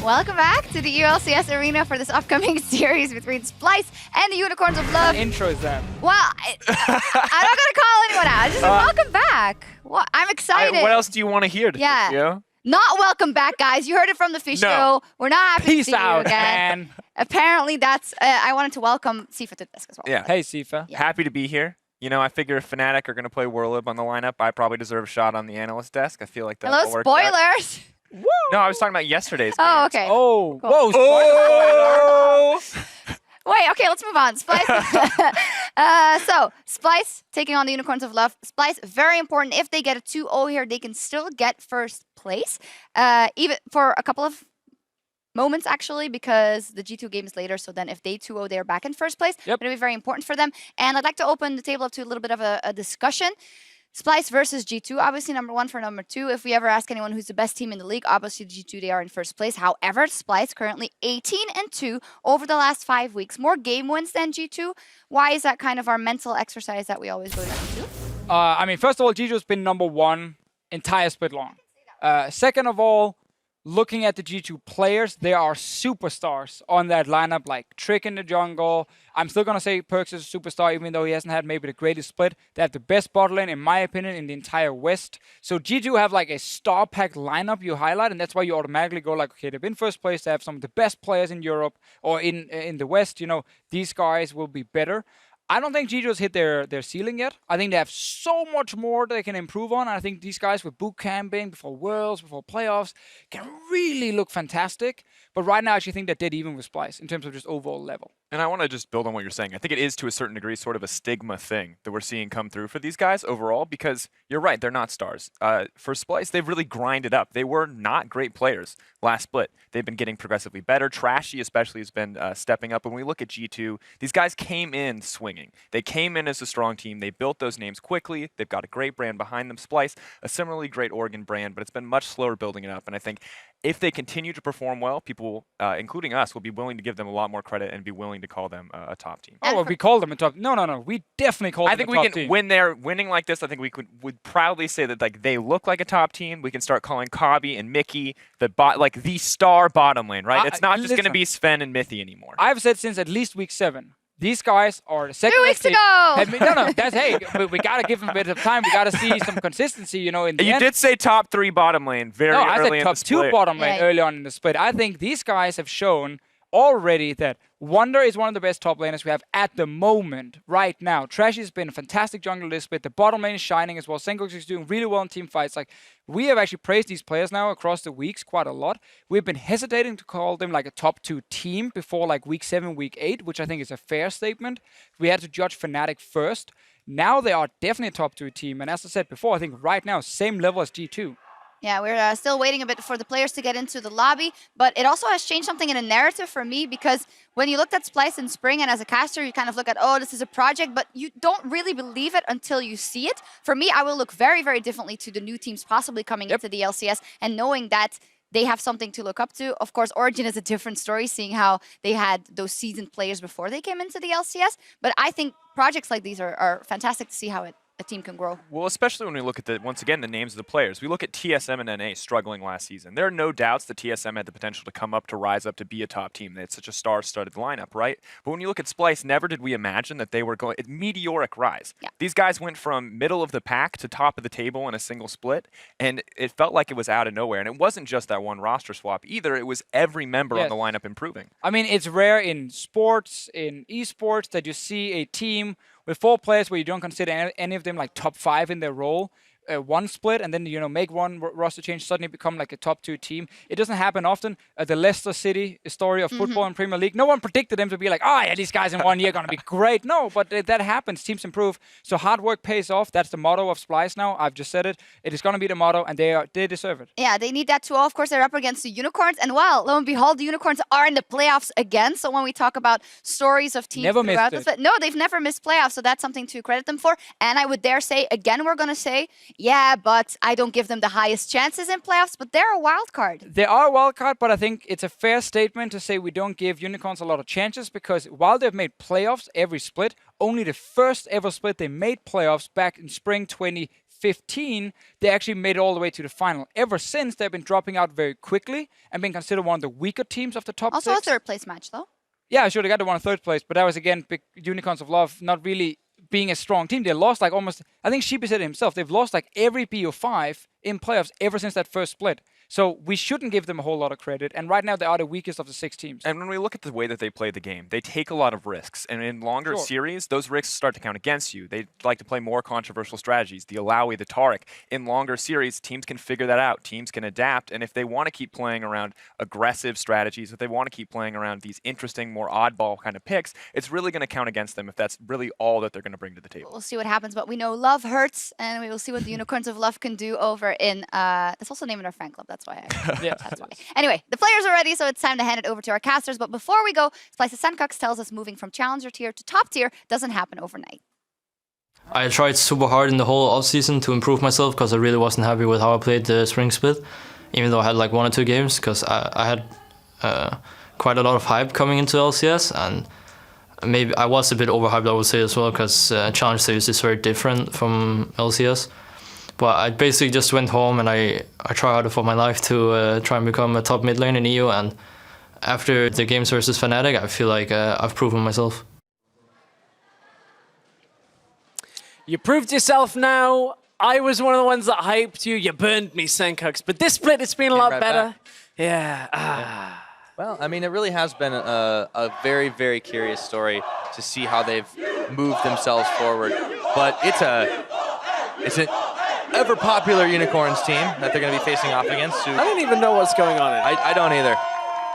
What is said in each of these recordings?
Welcome back to the ULCS arena for this upcoming series between Splyce and the Unicorns of Love. What intro is that? Well, I'm not going to call anyone out. Just welcome back. Well, I'm excited. What else do you want to hear? Yeah. Not welcome back, guys. You heard it from the fish show. We're not happy to see you again. Man. Apparently, that's. I wanted to welcome Sifa to the desk as well. Yeah. Hey, Sifa. Yeah. Happy to be here. You know, I figure if Fnatic are going to play Warlib on the lineup, I probably deserve a shot on the analyst desk. I feel like that Hello, works out. spoilers. Woo! No, I was talking about yesterday's game. Oh, okay. Oh, Cool. whoa. Oh! Wait, okay, let's move on. Splyce. So, Splyce taking on the Unicorns of Love. Splyce, very important. If they get a 2-0 here, they can still get first place. Even for a couple of moments, actually, because the G2 game is later. So then if they 2-0, they're back in first place. Yep. It'll be very important for them. And I'd like to open the table up to a little bit of a discussion. Splyce versus G2, obviously number 1 for number 2. If we ever ask anyone who's the best team in the league, obviously G2, they are in first place. However, Splyce currently 18-2 over the last 5 weeks. More game wins than G2. Why is that kind of our mental exercise that we always go to G2? I mean, first of all, G2 has been number 1 entire split long. Second of all, looking at the G2 players, there are superstars on that lineup, like Trick in the jungle. I'm still going to say Perkz is a superstar, even though he hasn't had maybe the greatest split. They have the best bot lane, in my opinion, in the entire West. So G2 have like a star-packed lineup you highlight, and that's why you automatically go like, okay, they've been first place. They have some of the best players in Europe or in the West. You know, these guys will be better. I don't think G2 has hit their ceiling yet. I think they have so much more they can improve on. I think these guys with boot camping, before Worlds, before playoffs, can really look fantastic. But right now, I actually think they're dead even with Splyce in terms of just overall level. And I want to just build on what you're saying. I think it is, to a certain degree, sort of a stigma thing that we're seeing come through for these guys overall, because you're right, they're not stars. For Splyce, they've really grinded up. They were not great players last split. They've been getting progressively better. Trashy especially has been stepping up. When we look at G2, these guys came in swinging. They came in as a strong team. They built those names quickly. They've got a great brand behind them. Splyce, a similarly great Oregon brand, but it's been much slower building it up. And I think if they continue to perform well, people, including us, will be willing to give them a lot more credit and be willing to call them a top team. Oh, well, we call them a top. No. We definitely call them a top team. I think we can, when they're winning like this, I think we would proudly say that like they look like a top team. We can start calling Kabi and Mickey the star bottom lane, right? It's not just going to be Sven and Mithy anymore. I've said since at least week 7. These guys are the second. 2 weeks to go. No. That's we gotta give them a bit of time. We gotta see some consistency, you know. In the you end. did say top 3 bottom lane very early in the split. I said top 2 bottom lane early on in the split. I think these guys have shown already that Wonder is one of the best top laners we have at the moment, right now. Trashy has been a fantastic jungle this split. The bottom lane is shining as well. Sengoku is doing really well in team fights. Like, we have actually praised these players now across the weeks quite a lot. We've been hesitating to call them like a top 2 team before like week 7, week 8, which I think is a fair statement. We had to judge Fnatic first. Now they are definitely a top 2 team. And as I said before, I think right now, same level as G2. Yeah, we're still waiting a bit for the players to get into the lobby, but it also has changed something in a narrative for me, because when you looked at Splyce in spring and as a caster, you kind of look at, oh, this is a project, but you don't really believe it until you see it. For me, I will look very, very differently to the new teams possibly coming into the LCS and knowing that they have something to look up to. Of course, Origin is a different story, seeing how they had those seasoned players before they came into the LCS, but I think projects like these are fantastic to see how a team can grow. Well, especially when we look at, once again, the names of the players. We look at TSM and NA struggling last season. There are no doubts that TSM had the potential to come up, to rise up, to be a top team. They had such a star-studded lineup, right? But when you look at Splyce, never did we imagine that they were going... meteoric rise. Yeah. These guys went from middle of the pack to top of the table in a single split, and it felt like it was out of nowhere. And it wasn't just that one roster swap either. It was every member on the lineup improving. I mean, it's rare in sports, in esports, that you see a team with 4 players where you don't consider any of them like top 5 in their role. One split and then, you know, make one roster change, suddenly become like a top 2 team. It doesn't happen often. The Leicester City story of football in Premier League, no one predicted them to be like, oh yeah, these guys in 1 year are going to be great. No, but that happens. Teams improve. So hard work pays off. That's the motto of Splyce now. I've just said it. It is going to be the motto, and they deserve it. Yeah, they need that too. Of course, they're up against the Unicorns. And well, lo and behold, the Unicorns are in the playoffs again. So when we talk about stories of teams throughout the no, they've never missed playoffs. So that's something to credit them for. And I would dare say, again, we're going to say, yeah, but I don't give them the highest chances in playoffs, but they're a wild card. They are a wild card, but I think it's a fair statement to say we don't give Unicorns a lot of chances, because while they've made playoffs every split, only the first ever split they made playoffs back in spring 2013 2015, they actually made it all the way to the final. Ever since, they've been dropping out very quickly and been considered one of the weaker teams of the top Also 6. a third place match, though. Yeah, sure, they got the one in third place, but that was, again, big Unicorns of Love not really being a strong team. They lost like almost, I think Sheepy said it himself, they've lost like every BO5 in playoffs ever since that first split. So we shouldn't give them a whole lot of credit. And right now, they are the weakest of the 6 teams. And when we look at the way that they play the game, they take a lot of risks. And in longer series, those risks start to count against you. They like to play more controversial strategies, the Alawi, the Taric. In longer series, teams can figure that out. Teams can adapt. And if they want to keep playing around aggressive strategies, if they want to keep playing around these interesting, more oddball kind of picks, it's really going to count against them if that's really all that they're going to bring to the table. We'll see what happens, but we know love hurts, and we will see what the Unicorns of Love can do over in... that's also named our fan club, that's why Yeah. That's why. Anyway, the players are ready, so it's time to hand it over to our casters. But before we go, Splyce Sencox tells us moving from challenger tier to top tier doesn't happen overnight. I tried super hard in the whole offseason to improve myself because I really wasn't happy with how I played the spring split, even though I had like 1 or 2 games, because I had quite a lot of hype coming into LCS, and maybe I was a bit overhyped, I would say, as well, because challenge series is very different from LCS. But I basically just went home and I tried harder for my life to try and become a top mid lane in EU. And after the games versus Fnatic, I feel like I've proven myself. You proved yourself now. I was one of the ones that hyped you. You burned me, Sencox. But this split, it's been a lot better. Yeah. Well, I mean, it really has been a very, very curious story to see how they've moved themselves forward. But it's an ever-popular Unicorns team that they're going to be facing off against. I don't even know what's going on. I don't either.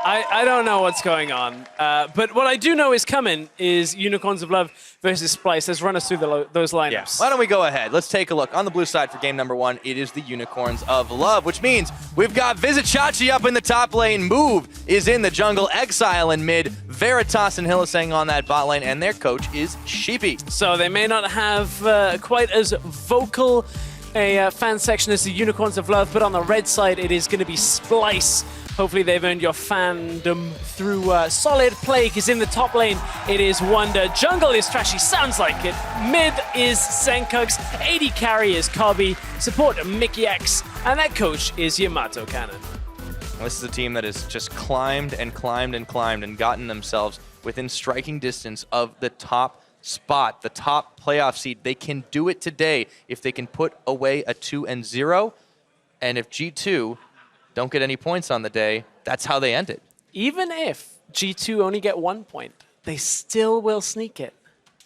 I don't know what's going on. But what I do know is coming is Unicorns of Love versus Splyce. Let's run us through those lineups. Yeah. Why don't we go ahead? Let's take a look. On the blue side for game number 1, it is the Unicorns of Love, which means we've got Visit Chachi up in the top lane. Move is in the jungle. Exile in mid. Veritas and Hylissang on that bot lane, and their coach is Sheepy. So they may not have quite as vocal a fan section as the Unicorns of Love, but on the red side, it is going to be Splyce. Hopefully they've earned your fandom through solid play, because in the top lane, it is Wonder. Jungle is Trashy, sounds like it. Mid is Sencox. AD carry is Cobby. Support Mickey X. And that coach is Yamato Cannon. This is a team that has just climbed and climbed and climbed and gotten themselves within striking distance of the top spot, the top playoff seed. They can do it today if they can put away a 2-0. And if G2 don't get any points on the day, that's how they end it. Even if G2 only get 1 point, they still will sneak it.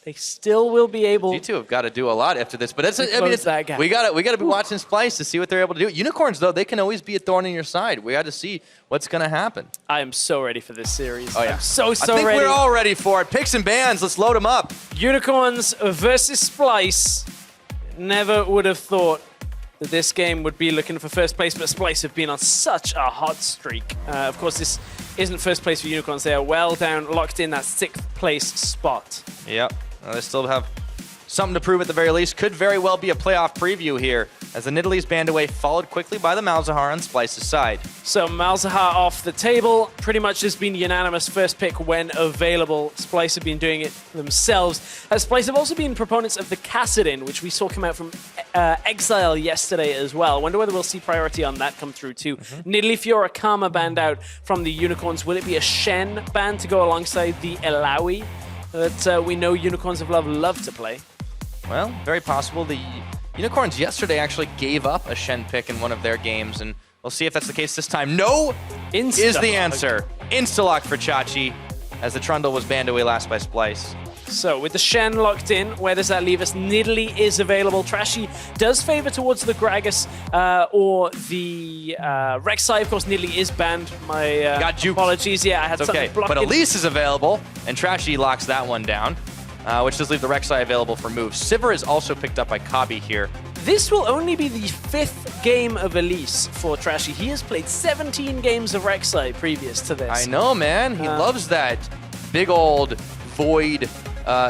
They still will be able. G2 have got to do a lot after this, but it's, that gap. we got to be watching Splyce to see what they're able to do. Unicorns, though, they can always be a thorn in your side. We got to see what's going to happen. I am so ready for this series. Oh yeah, I'm so I think ready. we're all ready for it. Picks and bans, let's load them up. Unicorns versus Splyce. Never would have thought that this game would be looking for first place, but Splyce have been on such a hot streak. Of course, this isn't first place for Unicorns. They are well down, locked in that 6th place spot. Yep, they still have something to prove at the very least. Could very well be a playoff preview here, as the Nidalee's banned away, followed quickly by the Malzahar on Splyce's side. So Malzahar off the table, pretty much has been unanimous first pick when available. Splyce have been doing it themselves. Splyce have also been proponents of the Kassadin, which we saw come out from Exile yesterday as well. I wonder whether we'll see priority on that come through too. Nidalee, Fiora, Karma banned out from the Unicorns. Will it be a Shen ban to go alongside the Alawi that we know Unicorns of Love to play? Well, very possible. The Unicorns yesterday actually gave up a Shen pick in one of their games, and we'll see if that's the case this time. No is the answer. Insta-lock for Chachi, as the Trundle was banned away last by Splyce. So with the Shen locked in, where does that leave us? Nidalee is available. Trashy does favor towards the Gragas or the Rek'Sai. Of course, Nidalee is banned. My Got juked. apologies. Yeah, I had It's something okay, blocking. but Elise is available, and Trashy locks that one down, which does leave the Rek'Sai available for moves. Sivir is also picked up by Cobby here. This will only be the 5th game of Elise for Trashy. He has played 17 games of Rek'Sai previous to this. I know, man. He loves that big old void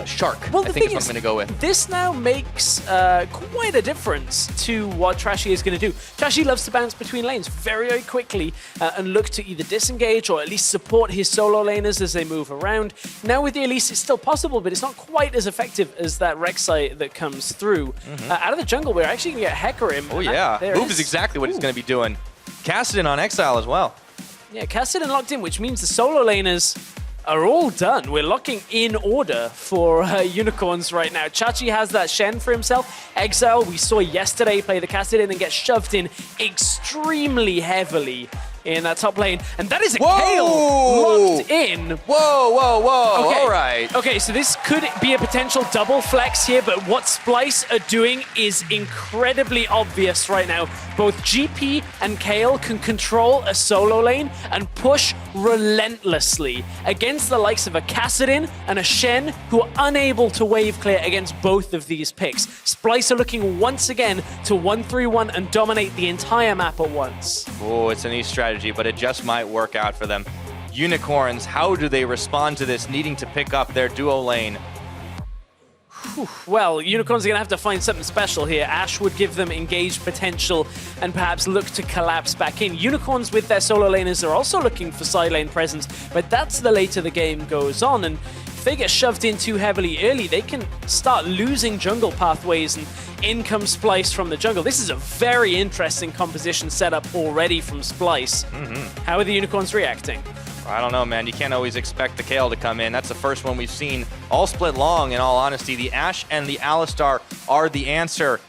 Shark, Well, I the think thing is what I'm going to go with. This now makes quite a difference to what Trashy is going to do. Trashy loves to bounce between lanes very, very quickly and look to either disengage or at least support his solo laners as they move around. Now with the Elise, it's still possible, but it's not quite as effective as that Rek'Sai that comes through. Out of the jungle, we're actually going to get Hecarim. Oh, yeah. Move is exactly what he's going to be doing. Kassadin on Exile as well. Yeah, Kassadin locked in, which means the solo laners are all done. We're locking in order for Unicorns right now. Chachi has that Shen for himself. Exile, we saw yesterday play the Kassadin and get shoved in extremely heavily in that top lane. And that is a Kayle locked in. Whoa, whoa, whoa. Okay. All right. Okay, so this could be a potential double flex here, but what Splyce are doing is incredibly obvious right now. Both GP and Kayle can control a solo lane and push relentlessly against the likes of a Kassadin and a Shen, who are unable to wave clear against both of these picks. Splyce are looking once again to 1-3-1 and dominate the entire map at once. Oh, it's a new strategy, but it just might work out for them. Unicorns, how do they respond to this, needing to pick up their duo lane? Well, Unicorns are going to have to find something special here. Ashe would give them engaged potential and perhaps look to collapse back in. Unicorns with their solo laners are also looking for side lane presence, but that's the later the game goes on. And if they get shoved in too heavily early, they can start losing jungle pathways, and in comes Splyce from the jungle. This is a very interesting composition setup already from Splyce. How are the Unicorns reacting? I don't know, man. You can't always expect the Kayle to come in. That's the first one we've seen all split long, in all honesty. The Ashe and the Alistar are the answer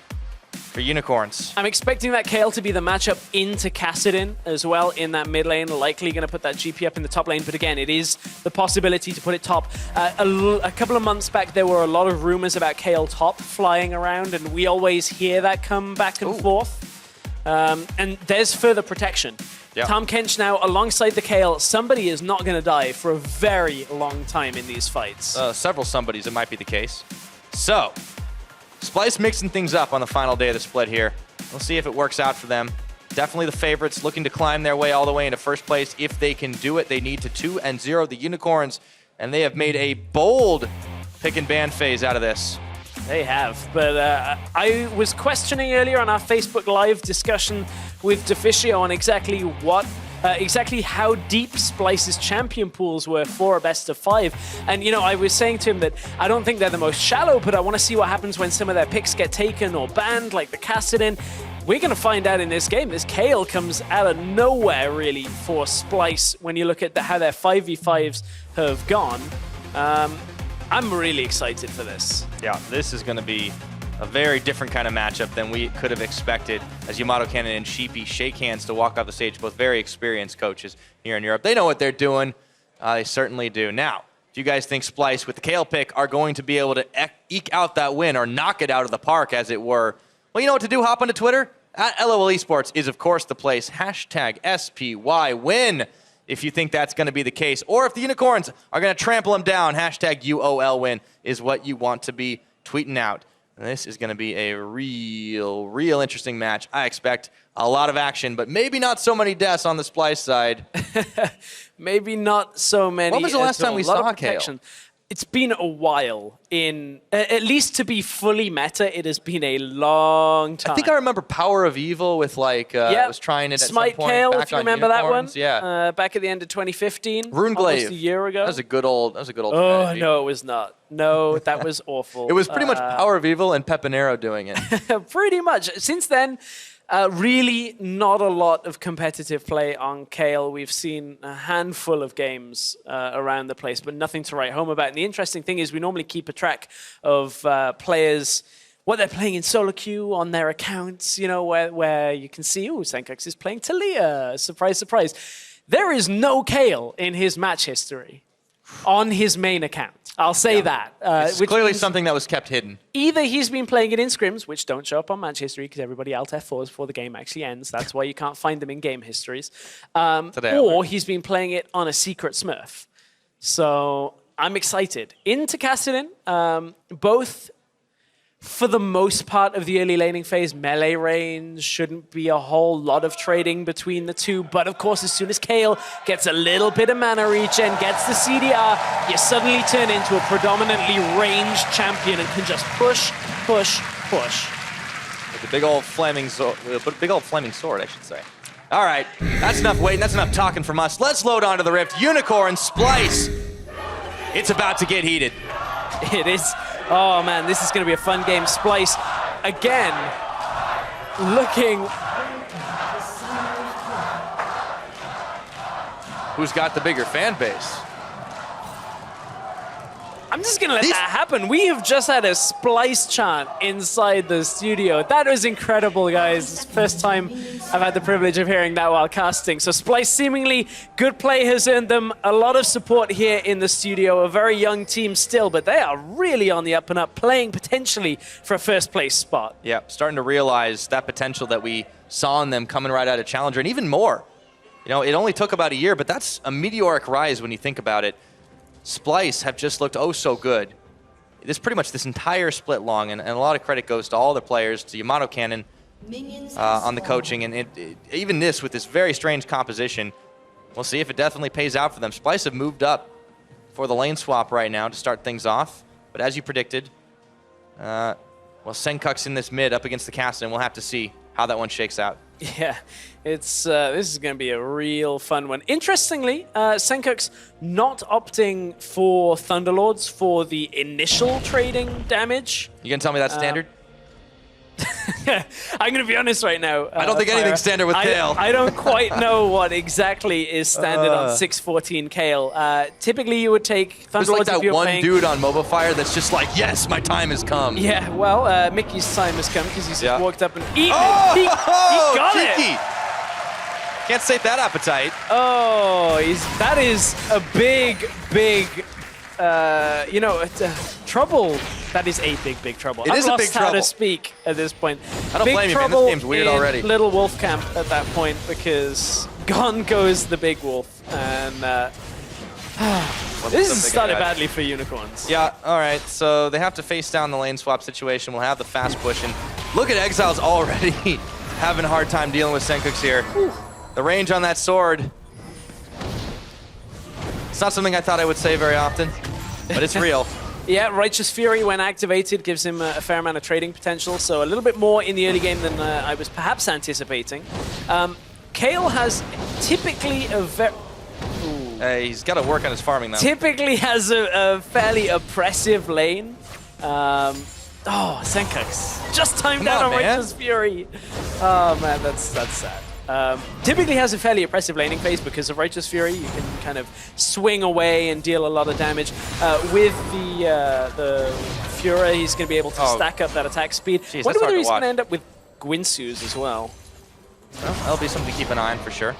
for Unicorns. I'm expecting that Kayle to be the matchup into Kassadin as well in that mid lane, likely going to put that GP up in the top lane, but again, it is the possibility to put it top. A couple of months back, there were a lot of rumors about Kayle top flying around, and we always hear that come back and forth. And there's further protection. Yep. Tahm Kench now alongside the Kayle. Somebody is not going to die for a very long time in these fights. Several somebodies, it might be the case. So, Splyce mixing things up on the final day of the split here. We'll see if it works out for them. Definitely the favorites, looking to climb their way all the way into first place. If they can do it, they need to 2-0 the Unicorns, and they have made a bold pick and ban phase out of this. They have, but I was questioning earlier on our Facebook Live discussion with Deficio on exactly how deep Splyce's champion pools were for a best of 5. And, you know, I was saying to him that I don't think they're the most shallow, but I want to see what happens when some of their picks get taken or banned, like the Kassadin. We're going to find out in this game. This Kayle comes out of nowhere, really, for Splyce when you look at how their 5v5s have gone. I'm really excited for this. Yeah, this is going to be a very different kind of matchup than we could have expected, as Yamato Cannon and Sheepy shake hands to walk off the stage, both very experienced coaches here in Europe. They know what they're doing. They certainly do. Now, do you guys think Splyce with the Kayle pick are going to be able to eke out that win, or knock it out of the park, as it were? Well, you know what to do. Hop onto Twitter. At LOL Esports is, of course, the place. Hashtag SPYWin. If you think that's going to be the case, or if the Unicorns are going to trample them down, hashtag UOL win is what you want to be tweeting out. And this is going to be a real interesting match. I expect a lot of action, but maybe not so many deaths on the Splyce side. Maybe not so many. When was the last time we saw Kayle? It's been a while. At least to be fully meta, it has been a long time. I think I remember Power of Evil with I was trying it at Smite some point. Kayle, back if you on remember that one. Unicorns. Yeah. Back at the end of 2015. Runeglaive. Almost a year ago. That was a good old Oh, strategy. no, it was not. No, that was awful. It was pretty much Power of Evil and Pepinero doing it. Pretty much. Since then, really not a lot of competitive play on Kayle. We've seen a handful of games around the place, but nothing to write home about. And the interesting thing is we normally keep a track of players, what they're playing in solo queue on their accounts, you know, where you can see, oh, Sankax is playing Talia. Surprise, surprise. There is no Kayle in his match history on his main account. I'll say that. It's clearly something that was kept hidden. Either he's been playing it in scrims, which don't show up on match history because everybody alt F4s before the game actually ends. That's why you can't find them in game histories. Or he's been playing it on a secret Smurf. So I'm excited. Into Kassadin, both for the most part of the early laning phase, melee range shouldn't be a whole lot of trading between the two. But of course, as soon as Kayle gets a little bit of mana reach and gets the CDR, you suddenly turn into a predominantly ranged champion and can just push, push, push. With the big old flaming sword, I should say. All right, that's enough waiting, that's enough talking from us. Let's load onto the Rift. Unicorn, Splyce. It's about to get heated. It is. Oh man, this is going to be a fun game. Splyce, again, looking. Who's got the bigger fan base? I'm just going to let that happen. We have just had a Splyce chant inside the studio. That was incredible, guys. It's the first time I've had the privilege of hearing that while casting. So Splyce, seemingly good play has earned them a lot of support here in the studio. A very young team still, but they are really on the up and up, playing potentially for a first place spot. Yeah, starting to realize that potential that we saw in them coming right out of Challenger, and even more. You know, it only took about a year, but that's a meteoric rise when you think about it. Splyce have just looked oh so good. This pretty much this entire split long, and a lot of credit goes to all the players, to Yamato Cannon on the coaching, and even this with this very strange composition. We'll see if it definitely pays out for them. Splyce have moved up for the lane swap right now to start things off, but as you predicted, well, Senkuk's in this mid up against the Kassadin. We'll have to see how that one shakes out. Yeah, it's this is going to be a real fun one. Interestingly, Senkuk's not opting for Thunderlords for the initial trading damage. You gonna tell me that's standard? I'm going to be honest right now. I don't think anything's standard with Kayle. I don't quite know what exactly is standard on 614 Kayle. Typically, you would take Thunderlords. There's like that one playing... dude on Mobile Fire that's just like, yes, my time has come. Yeah, well, Mickey's time has come because he's just walked up and eaten it. He got cheeky. it. Can't sate that appetite. Oh, that is a big trouble. That is a big trouble. It is a big trouble. How to speak at this point. I don't blame you, man. This game's weird already. Little Wolf Camp at that point because gone goes the big wolf, and this has started badly for Unicorns. Yeah. All right. So they have to face down the lane swap situation. We'll have the fast push, and look at Exiles already having a hard time dealing with Senkuk's here. Whew. The range on that sword. It's not something I thought I would say very often, but it's real. Yeah, Righteous Fury, when activated, gives him a fair amount of trading potential, so a little bit more in the early game than I was perhaps anticipating. Kayle has typically a very... He's got to work on his farming, though. Typically has a fairly oppressive lane. Senkuk's just timed out on Righteous Fury. Oh, man, that's sad. Typically has a fairly oppressive laning phase because of Righteous Fury. You can kind of swing away and deal a lot of damage. With the Fury, he's going to be able to stack up that attack speed. Jeez, Wonder whether he's going to end up with Gwinsu's as well. Well, that'll be something to keep an eye on for sure.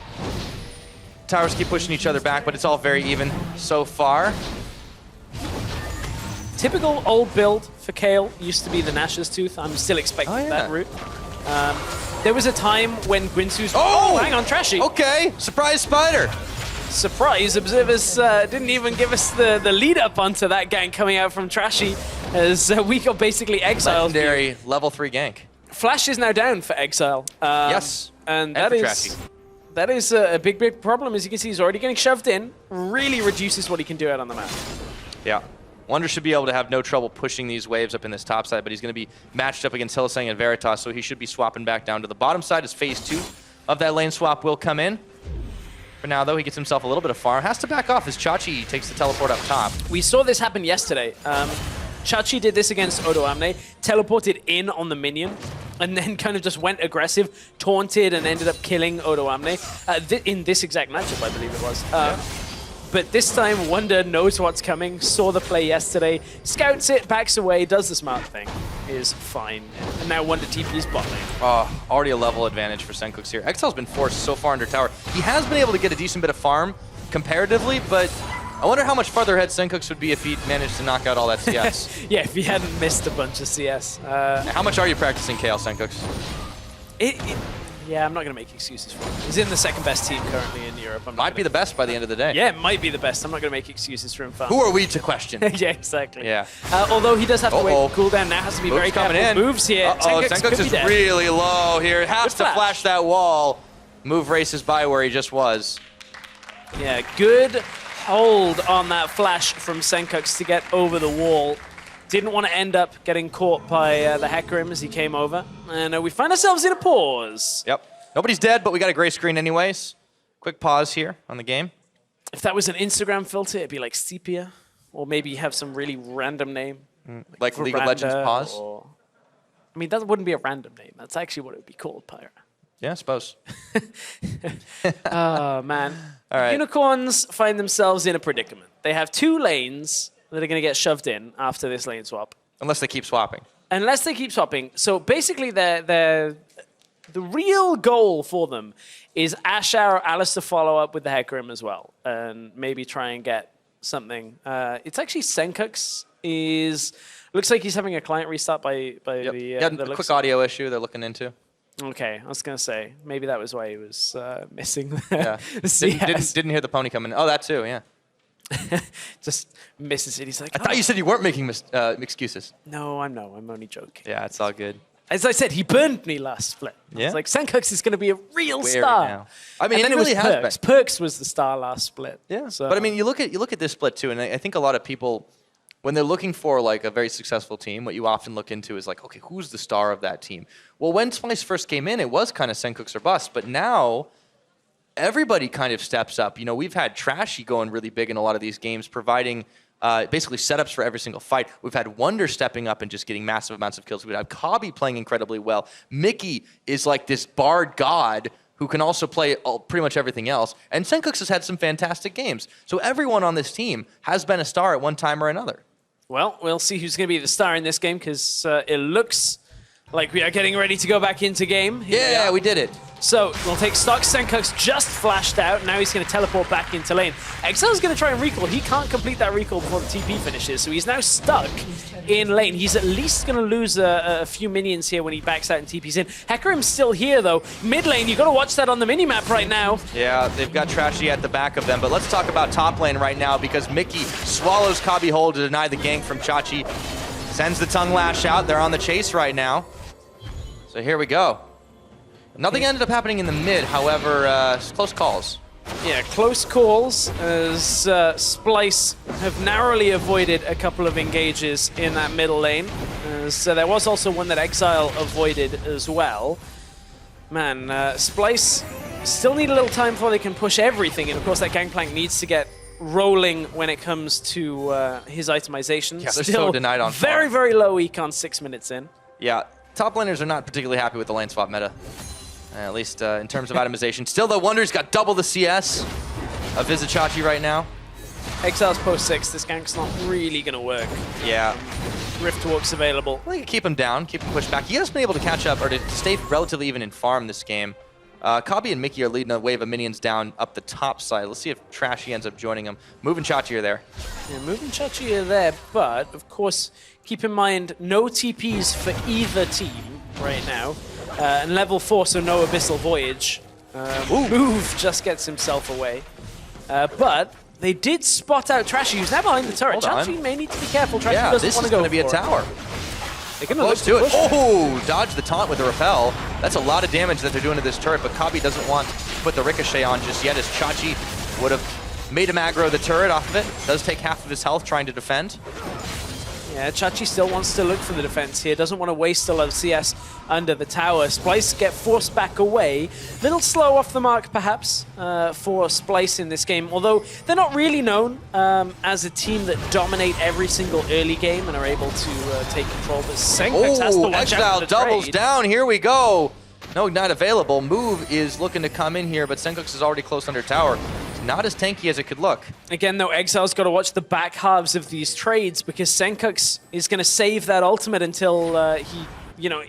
Towers keep pushing each other back, but it's all very even so far. Typical old build for Kayle used to be the Nash's Tooth. I'm still expecting that route. There was a time when Gwinsu's... Oh, hang on, Trashy. Okay, surprise spider. Surprise, observers didn't even give us the lead up onto that gank coming out from Trashy as we got basically exiled. Legendary level 3 gank. Flash is now down for Exile. Yes, and that is a big problem. As you can see, he's already getting shoved in. Really reduces what he can do out on the map. Yeah. Wonder should be able to have no trouble pushing these waves up in this top side, but he's going to be matched up against Hylissang and Veritas, so he should be swapping back down to the bottom side as phase 2 of that lane swap will come in. For now, though, he gets himself a little bit of farm. Has to back off as Chachi takes the teleport up top. We saw this happen yesterday. Chachi did this against Odo Amne, teleported in on the minion, and then kind of just went aggressive, taunted, and ended up killing Odo Amne in this exact matchup, I believe it was. But this time, Wonder knows what's coming, saw the play yesterday, scouts it, backs away, does the smart thing, is fine. And now Wonder TP's bot lane. Already a level advantage for Senkuk's here. Exile's been forced so far under tower. He has been able to get a decent bit of farm comparatively, but I wonder how much farther ahead Senkuk's would be if he managed to knock out all that CS. Yeah, if he hadn't missed a bunch of CS. How much are you practicing Kayle, Senkuk's? Yeah, I'm not going to make excuses for him. He's in the second best team currently in Europe. Might be the best by the end of the day. Yeah, it might be the best. I'm not going to make excuses for him. Fam. Who are we to question? Yeah, exactly. Yeah. Although he does have to wait. Cooldown now has to be Moves very coming careful. in. Moves here. Senkux is really low here. Has Good to flash that wall. Move races by where he just was. Yeah, good hold on that flash from Senkux to get over the wall. Didn't want to end up getting caught by the Hecarim as he came over. And we find ourselves in a pause. Yep. Nobody's dead, but we got a gray screen anyways. Quick pause here on the game. If that was an Instagram filter, it'd be like Sepia. Or maybe have some really random name. Like League of Legends pause? I mean, that wouldn't be a random name. That's actually what it would be called, Pyra. Yeah, I suppose. Oh, man. All right. Unicorns find themselves in a predicament. They have 2 lanes that are going to get shoved in after this lane swap. Unless they keep swapping. Unless they keep swapping. So basically, the real goal for them is Ashar or Alice to follow up with the Hecarim as well. And maybe try and get something. It's actually Senkux is... Looks like he's having a client restart by the a quick audio issue they're looking into. Okay, I was going to say, maybe that was why he was missing Yeah. the CS. Didn't hear the pony coming. Oh, that too, yeah. Just misses it. He's like, I thought you said you weren't making excuses. No, I'm only joking. Yeah, it's all good. As I said, he burned me last split. Yeah? It's like, Senkux is going to be a real Wary star. now. I mean, and then it really was has Perks. been. Perks was the star last split. Yeah, So. but I mean, you look at this split too, and I think a lot of people, when they're looking for like a very successful team, what you often look into is like, okay, who's the star of that team? Well, when Splyce first came in, it was kind of Senkux or bust, but now everybody kind of steps up. You know, we've had Trashy going really big in a lot of these games, providing basically setups for every single fight. We've had Wonder stepping up and just getting massive amounts of kills. We've had Kobby playing incredibly well. Mickey is like this bard god who can also play pretty much everything else. And Senkux has had some fantastic games. So everyone on this team has been a star at one time or another. Well, we'll see who's going to be the star in this game because it looks like we are getting ready to go back into game. Yeah, we did it. So we'll take stock. Senkux just flashed out. Now he's going to teleport back into lane. Exile's going to try and recall. He can't complete that recall before the TP finishes, so he's now stuck in lane. He's at least going to lose a few minions here when he backs out and TPs in. Hecarim's still here, though. Mid lane, you got to watch that on the minimap right now. Yeah, they've got Trashy at the back of them, but let's talk about top lane right now because Mickey swallows Kobby Hole to deny the gank from Chachi. Sends the tongue lash out. They're on the chase right now. So here we go. Nothing ended up happening in the mid, however, close calls. Yeah, close calls as Splyce have narrowly avoided a couple of engages in that middle lane. So there was also one that Exile avoided as well. Man, Splyce still need a little time before they can push everything, and of course that Gangplank needs to get rolling when it comes to his itemization. Yeah, they're still so denied on very, farm. very low econ 6 minutes in. Yeah, top laners are not particularly happy with the lane swap meta. At least in terms of itemization. Still, the Wonder's got double the CS of Vizichachi right now. Exile's post 6, this gank's not really going to work. Yeah. Riftwalk's available. Well, you can keep him down, keep him pushed back. He has been able to catch up, or to stay relatively even in farm this game. Kobby and Mickey are leading a wave of minions down up the top side. Let's see if Trashy ends up joining them. Move and Chachi are there. Yeah, Move and Chachi are there, but of course, keep in mind, no TPs for either team right now. And level 4, so no Abyssal Voyage. Move just gets himself away. But they did spot out Trashy, who's now behind the turret. Chachi may need to be careful. Trashy doesn't this want is to go going to be a for it. tower. They're going to Close to it. Oh, dodge the taunt with the repel. That's a lot of damage that they're doing to this turret, but Kobby doesn't want to put the ricochet on just yet, as Chachi would have made him aggro the turret off of it. Does take half of his health trying to defend. Yeah, Chachi still wants to look for the defense here. Doesn't want to waste a lot of CS under the tower. Splyce get forced back away. Little slow off the mark, perhaps, for Splyce in this game. Although they're not really known as a team that dominate every single early game and are able to take control. But Senkux has to watch Exile out for the doubles trade. down. Here we go. No, not available. Move is looking to come in here, but Senkux is already close under tower. It's not as tanky as it could look. Again, though, Exile's got to watch the back halves of these trades because Senkux is going to save that ultimate until he,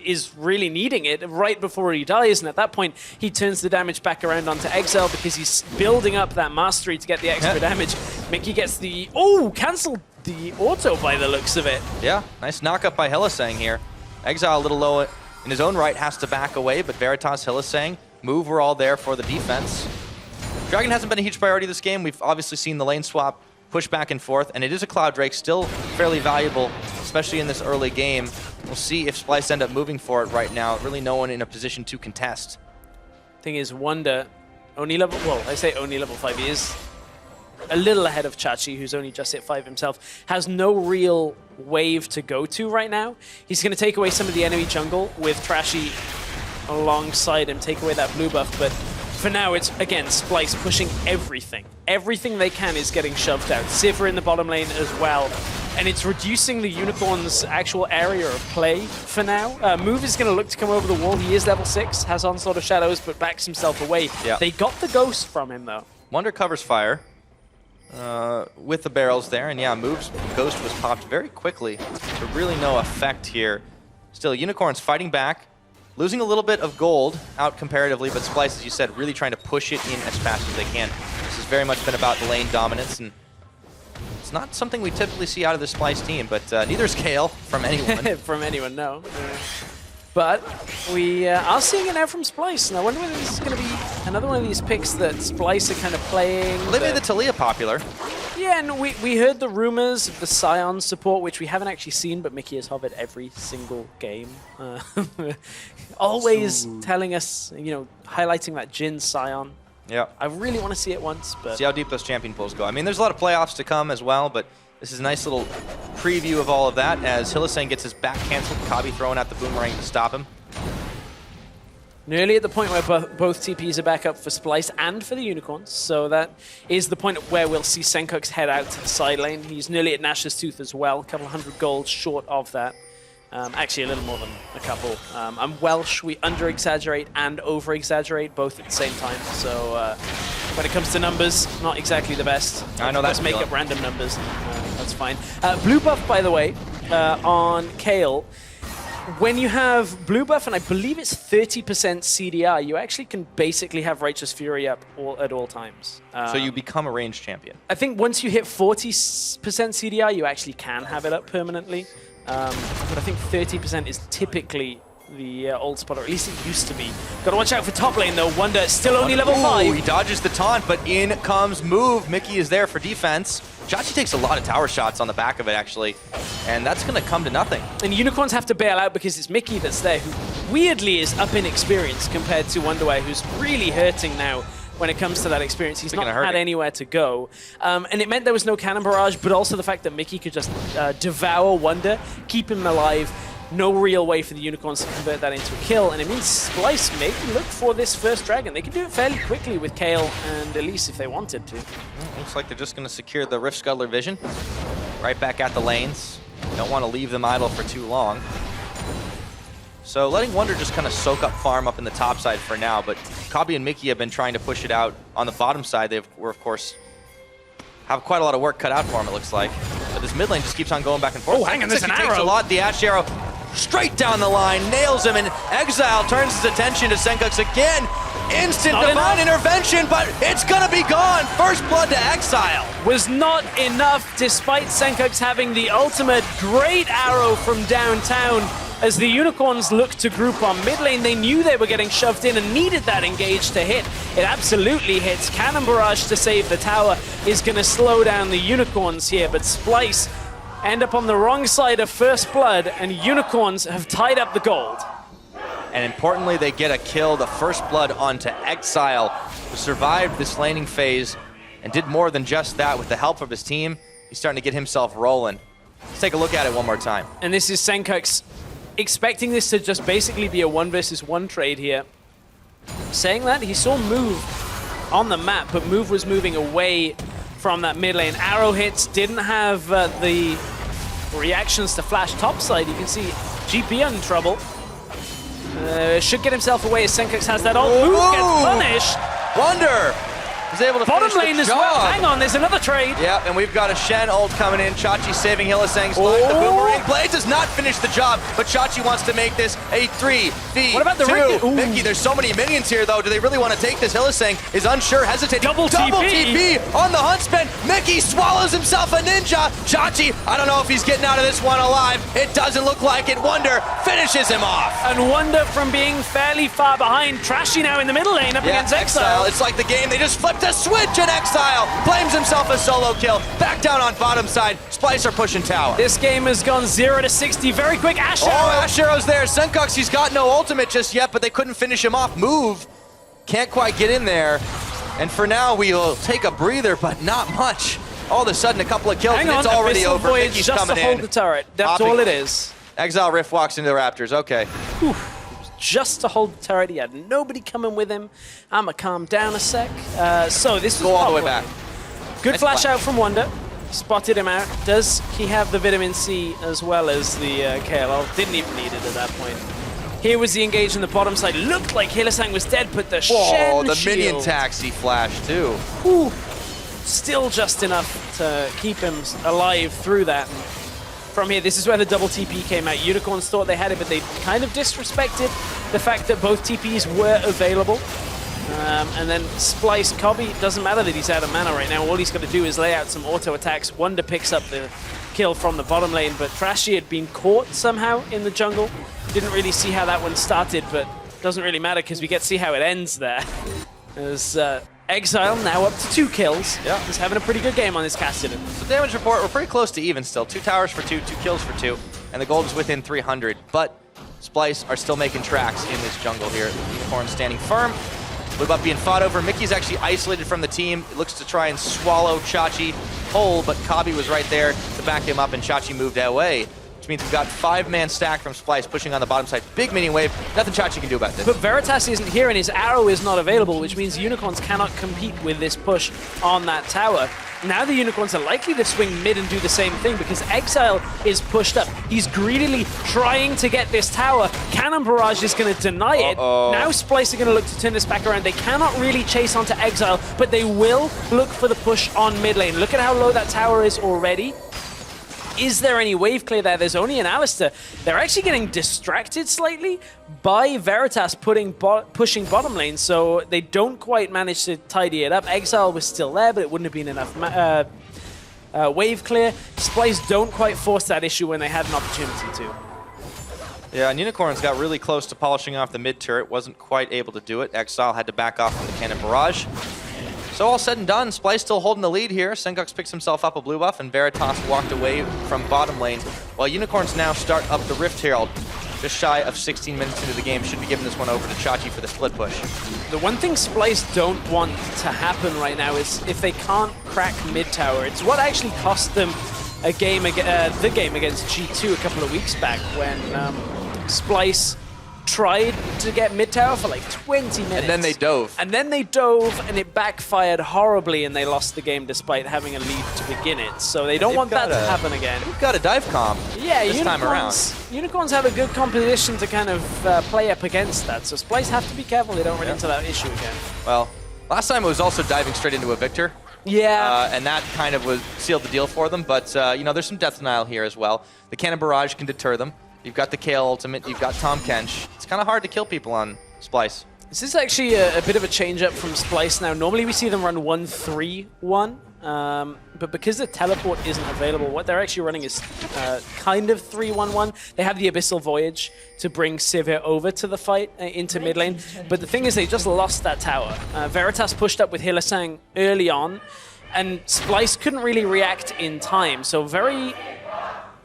is really needing it right before he dies. And at that point, he turns the damage back around onto Exile because he's building up that mastery to get the extra damage. Mickey gets the... Oh, cancelled the auto by the looks of it. Yeah, nice knock-up by Hillisang here. Exile a little low in his own right, has to back away, but Veritas, Hillisang Move were all there for the defense. Dragon hasn't been a huge priority this game. We've obviously seen the lane swap push back and forth, and it is a Cloud Drake, still fairly valuable, especially in this early game. We'll see if Splyce end up moving for it right now. Really no one in a position to contest. Thing is, Wonder, only level, well, I say only level 5, he is a little ahead of Chachi, who's only just hit 5 himself, has no real wave to go to right now. He's going to take away some of the enemy jungle with Trashy alongside him, take away that blue buff, but for now it's, again, Splyce pushing everything. Everything they can is getting shoved out. Sivir in the bottom lane as well. And it's reducing the Unicorn's actual area of play for now. Move is going to look to come over the wall. He is level 6, has Onslaught of Shadows, but backs himself away. Yeah. They got the Ghost from him, though. Wonder covers fire with the barrels there. And yeah, Move's Ghost was popped very quickly. So really no effect here. Still, Unicorn's fighting back. Losing a little bit of gold out comparatively, but Splyce, as you said, really trying to push it in as fast as they can. This has very much been about the lane dominance, and it's not something we typically see out of the Splyce team, but neither is Kale from anyone. From anyone, no. But we are seeing it now from Splyce. And I wonder whether this is going to be another one of these picks that Splyce are kind of playing. Olivia the Talia popular. Yeah, and we heard the rumors of the Scion support, which we haven't actually seen, but Mickey has hovered every single game. Always telling us, you know, highlighting that Jhin Scion. Yeah. I really want to see it once, but... See how deep those champion pools go. I mean, there's a lot of playoffs to come as well, but this is a nice little preview of all of that as Hylissang gets his back canceled. Kabi throwing out the boomerang to stop him. Nearly at the point where both TPs are back up for Splyce and for the Unicorns, so that is the point where we'll see Senkux head out to the side lane. He's nearly at Nash's Tooth as well, a couple hundred gold short of that. Actually, a little more than a couple. I'm Welsh, we under-exaggerate and over-exaggerate both at the same time, so when it comes to numbers, not exactly the best. I know that's make up random numbers, that's fine. Blue buff, by the way, on Kale. When you have blue buff, and I believe it's 30% CDR, you actually can basically have Righteous Fury up at all times. So you become a ranged champion. I think once you hit 40% CDR, you actually can have it up permanently. But I think 30% is typically the old spot, or at least it used to be. Gotta watch out for top lane though. Wonder still only level 5. He dodges the taunt, but in comes Move. Mickey is there for defense. Chachi takes a lot of tower shots on the back of it, actually, and that's going to come to nothing. And Unicorns have to bail out because it's Mickey that's there, who weirdly is up in experience compared to Wonderware, who's really hurting now when it comes to that experience. He's not had anywhere to go. And it meant there was no cannon barrage, but also the fact that Mickey could just devour Wonder, keep him alive. No real way for the Unicorns to convert that into a kill, and it means Splyce maybe look for this first dragon. They can do it fairly quickly with Kale and Elise if they wanted to. Looks like they're just going to secure the Rift Scuttler vision. Right back at the lanes. Don't want to leave them idle for too long. So letting Wonder just kind of soak up farm up in the top side for now, but Kabi and Mickey have been trying to push it out on the bottom side. They were, of course, have quite a lot of work cut out for them, it looks like. But this mid lane just keeps on going back and forth. Oh, hang on, there's an arrow. Takes a lot. The Ash Arrow straight down the line, nails him, and Exile turns his attention to Senkux again. Instant divine intervention, but it's gonna be gone. First blood to Exile. Was not enough, despite Senkux having the ultimate great arrow from downtown. As the Unicorns look to group on mid lane, they knew they were getting shoved in and needed that engage to hit. It absolutely hits. Cannon Barrage to save the tower is gonna slow down the Unicorns here, but Splyce end up on the wrong side of First Blood, and Unicorns have tied up the gold. And importantly, they get a kill, the First Blood onto Exile, who survived this laning phase and did more than just that with the help of his team. He's starting to get himself rolling. Let's take a look at it one more time. And this is Senkux expecting this to just basically be a 1 versus 1 trade here. Saying that, he saw Move on the map, but Move was moving away from that mid lane. Arrow hits, didn't have the reactions to flash topside. You can see GP in trouble. Should get himself away as Senkux has that ult. Move gets punished. Wonder is able to Bottom finish lane the as job. well. Hang on, there's another trade. Yep, and we've got a Shen ult coming in. Chachi saving Hylissang's life. The boomerang blade does not finish the job, but Chachi wants to make this a 3v2. What about the Ricky? Ooh. Mickey, there's so many minions here, though. Do they really want to take this? Hylissang is unsure, hesitating. Double TP. On the huntsman. Mickey swallows himself a ninja. Chachi, I don't know if he's getting out of this one alive. It doesn't look like it. Wonder finishes him off. And Wonder from being fairly far behind. Trashy now in the middle lane up against Exile. It's like the game. They just flipped a switch and Exile claims himself a solo kill. Back down on bottom side. Splyce are pushing tower. This game has gone 0 to 60 very quick. Ash Arrow. Oh, Ash Arrow's there. Suncox, he's got no ultimate just yet, but they couldn't finish him off. Move. Can't quite get in there. And for now, we'll take a breather, but not much. All of a sudden, a couple of kills, Hang and on, it's already Abyssal over. Voyage Mickey's just coming to hold in. the turret. That's all it is. Exile Rift walks into the Raptors. Okay. Just to hold the turret. He had nobody coming with him. I'm going to calm down a sec. So this was Go all the way top lane. back. Good Nice flash flash. out from Wonder. Spotted him out. Does he have the vitamin C as well as the KLL? Didn't even need it at that point. Here was the engage on the bottom side. Looked like Hylissang was dead, but the Oh, Shen the shield. minion taxi flash, too. Whew. Still just enough to keep him alive through that. And from here, this is where the double TP came out. Unicorns thought they had it, but they kind of disrespected the fact that both TPs were available. And then Splyce, Cobby, it doesn't matter that he's out of mana right now. All he's got to do is lay out some auto attacks. Wonder picks up the kill from the bottom lane, but Trashy had been caught somehow in the jungle. Didn't really see how that one started, but doesn't really matter because we get to see how it ends there. As Exile now up to 2 kills. Yeah. He's having a pretty good game on this Cassidy. So damage report, we're pretty close to even still. 2 towers for 2, 2 kills for 2, and the gold is within 300. But Splyce are still making tracks in this jungle here. Unicorn standing firm. Blue buff being fought over. Mickey's actually isolated from the team. It looks to try and swallow Chachi whole, but Cobby was right there to back him up, and Chachi moved away. Which means we've got 5-man stack from Splyce pushing on the bottom side. Big minion wave. Nothing Chachi can do about this. But Veritas isn't here and his arrow is not available, which means Unicorns cannot compete with this push on that tower. Now the Unicorns are likely to swing mid and do the same thing because Exile is pushed up. He's greedily trying to get this tower. Cannon Barrage is going to deny it. Now Splyce are going to look to turn this back around. They cannot really chase onto Exile, but they will look for the push on mid lane. Look at how low that tower is already. Is there any wave clear there? There's only an Alistair. They're actually getting distracted slightly by Veritas pushing bottom lane, so they don't quite manage to tidy it up. Exile was still there, but it wouldn't have been enough wave clear. Splyce don't quite force that issue when they had an opportunity to. Yeah, and Unicorns got really close to polishing off the mid turret. Wasn't quite able to do it. Exile had to back off from the cannon barrage. So all said and done, Splyce still holding the lead here. Sengox picks himself up a blue buff, and Veritas walked away from bottom lane. While Unicorns now start up the Rift Herald. Just shy of 16 minutes into the game. Should be giving this one over to Chachi for the split push. The one thing Splyce don't want to happen right now is if they can't crack mid tower. It's what actually cost them a game, the game against G2 a couple of weeks back when Splyce tried to get mid tower for like 20 minutes. And then they dove. And then they dove, and it backfired horribly, and they lost the game despite having a lead to begin it. So they don't want that to happen again. We've got a dive comp this time around. Unicorns have a good composition to kind of play up against that. So Splyce have to be careful they don't run into that issue again. Well, last time it was also diving straight into a Victor. Yeah. And that kind of sealed the deal for them. But, you know, there's some death denial here as well. The Cannon Barrage can deter them. You've got the Kale ultimate, you've got Tom Kench. It's kind of hard to kill people on Splyce. This is actually a bit of a change-up from Splyce now. Normally we see them run 1-3-1, but because the teleport isn't available, what they're actually running is kind of 3-1-1. They have the Abyssal Voyage to bring Sivir over to the fight into mid lane, but the thing is they just lost that tower. Veritas pushed up with Hylissang early on, and Splyce couldn't really react in time, so very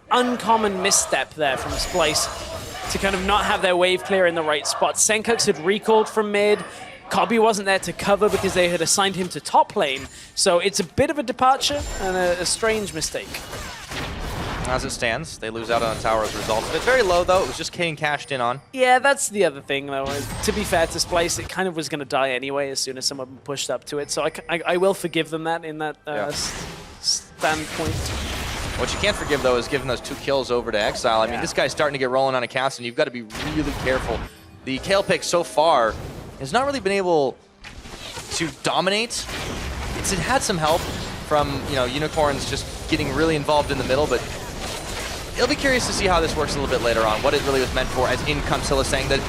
uncommon misstep there from Splyce to kind of not have their wave clear in the right spot. Senkox had recalled from mid. Cobby wasn't there to cover because they had assigned him to top lane. So it's a bit of a departure and a strange mistake. As it stands, they lose out on a tower as a result of it. Very low, though. It was just Kane cashed in on. Yeah, that's the other thing, though. To be fair to Splyce, it kind of was going to die anyway as soon as someone pushed up to it. So I will forgive them that in that standpoint. What you can't forgive, though, is giving those 2 kills over to Exile. I mean, this guy's starting to get rolling on a cast, and you've got to be really careful. The Kale pick so far has not really been able to dominate. It had some help from, you know, Unicorns just getting really involved in the middle, but it'll be curious to see how this works a little bit later on, what it really was meant for, as in comes Scylla saying that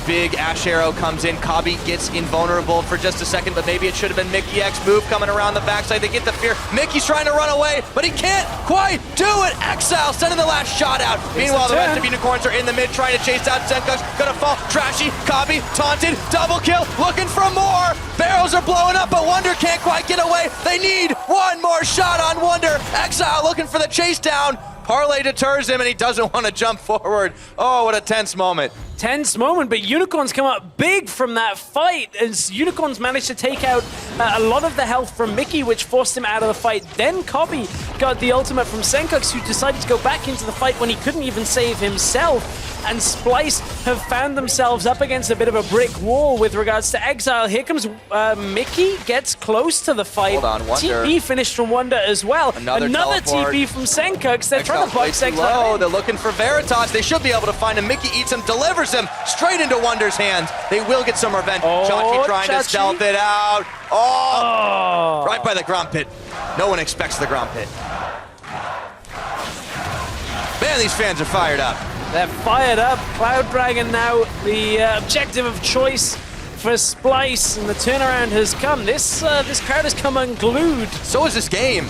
big Ash Arrow comes in. Kobbe gets invulnerable for just a second, but maybe it should have been Mickey X move coming around the backside. They get the fear. Mickey's trying to run away, but he can't quite do it. Exile sending the last shot out. Meanwhile, the rest of Unicorns are in the mid trying to chase out Senkux. Gonna fall. Trashy, Kobbe, taunted, double kill, looking for more. Barrels are blowing up, but Wonder can't quite get away. They need one more shot on Wonder. Exile looking for the chase down. Parlay deters him, and he doesn't want to jump forward. Oh, what a tense moment. Tense moment, but Unicorns come up big from that fight as Unicorns managed to take out a lot of the health from Mickey, which forced him out of the fight. Then Kobbe got the ultimate from Senkux, who decided to go back into the fight when he couldn't even save himself. And Splyce have found themselves up against a bit of a brick wall with regards to Exile. Here comes Mickey, gets close to the fight. Hold on, Wonder. TP finished from Wonder as well. Another TP from Senkux. They're trying to box Exile. They're looking for Veritas. They should be able to find him. Mickey eats him, delivers him straight into Wonder's hands. They will get some revenge. Chachi trying to stealth it out. Oh! Right by the Gromp Pit. No one expects the Gromp Pit. Man, these fans are fired up. They're fired up. Cloud Dragon now the objective of choice for Splyce, and the turnaround has come. This crowd has come unglued. So is this game.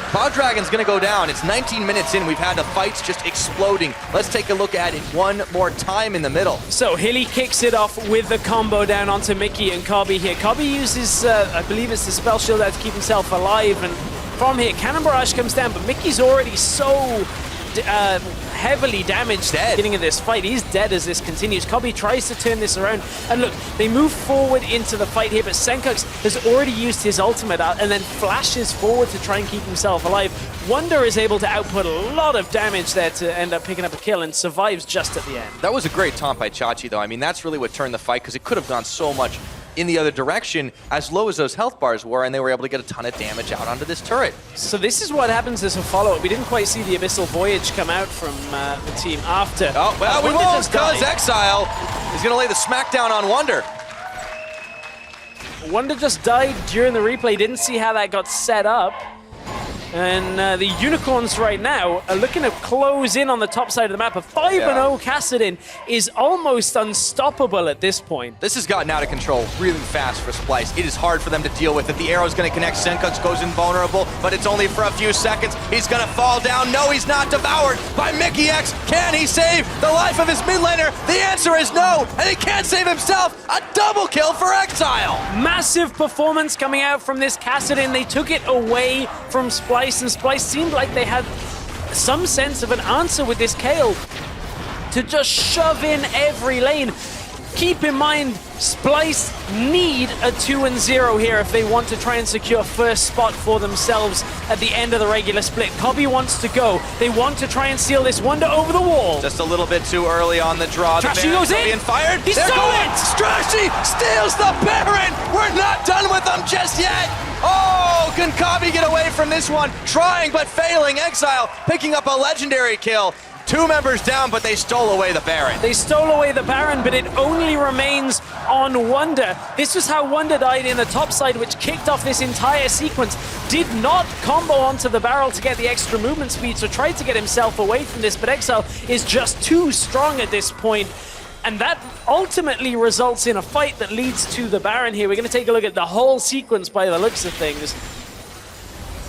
Cloud Dragon's gonna go down. It's 19 minutes in. We've had the fights just exploding. Let's take a look at it one more time in the middle. So Hilly kicks it off with the combo down onto Mickey and Kobbe here. Kobbe uses, I believe it's the spell shield out to keep himself alive, and from here, Cannon Barrage comes down, but Mickey's already so heavily damaged at the beginning of this fight. He's dead as this continues. Kobbe tries to turn this around, and look, they move forward into the fight here, but Senkux has already used his ultimate out and then flashes forward to try and keep himself alive. Wonder is able to output a lot of damage there to end up picking up a kill and survives just at the end. That was a great taunt by Chachi, though. I mean, that's really what turned the fight, because it could have gone so much in the other direction, as low as those health bars were, and they were able to get a ton of damage out onto this turret. So this is what happens as a follow-up. We didn't quite see the Abyssal Voyage come out from the team after. Oh, well, we won't, because Exile is going to lay the smackdown on Wonder. Wonder just died during the replay. Didn't see how that got set up. And the Unicorns right now are looking to close in on the top side of the map. A 5-0 Kassadin is almost unstoppable at this point. This has gotten out of control really fast for Splyce. It is hard for them to deal with it. The arrow's going to connect. Senkux goes invulnerable, but it's only for a few seconds. He's going to fall down. No, he's not. Devoured by Mickey X. Can he save the life of his mid laner? The answer is no, and he can't save himself. A double kill for Exile. Massive performance coming out from this Kassadin. They took it away from Splyce, and Splyce seemed like they had some sense of an answer with this Kayle to just shove in every lane. Keep in mind, Splyce need a 2-0 here if they want to try and secure first spot for themselves at the end of the regular split. Kobbe wants to go. They want to try and seal this Wonder over the wall. Just a little bit too early on the draw. Trashy goes in. Being fired. He stole it. Trashy steals the Baron. We're not done with them just yet. Oh, can Kobbe get away from this one? Trying but failing. Exile picking up a legendary kill. 2 members down, but they stole away the Baron. They stole away the Baron, but it only remains on Wonder. This was how Wonder died in the top side, which kicked off this entire sequence. Did not combo onto the barrel to get the extra movement speed, so tried to get himself away from this, but Exile is just too strong at this point. And that ultimately results in a fight that leads to the Baron here. We're going to take a look at the whole sequence by the looks of things.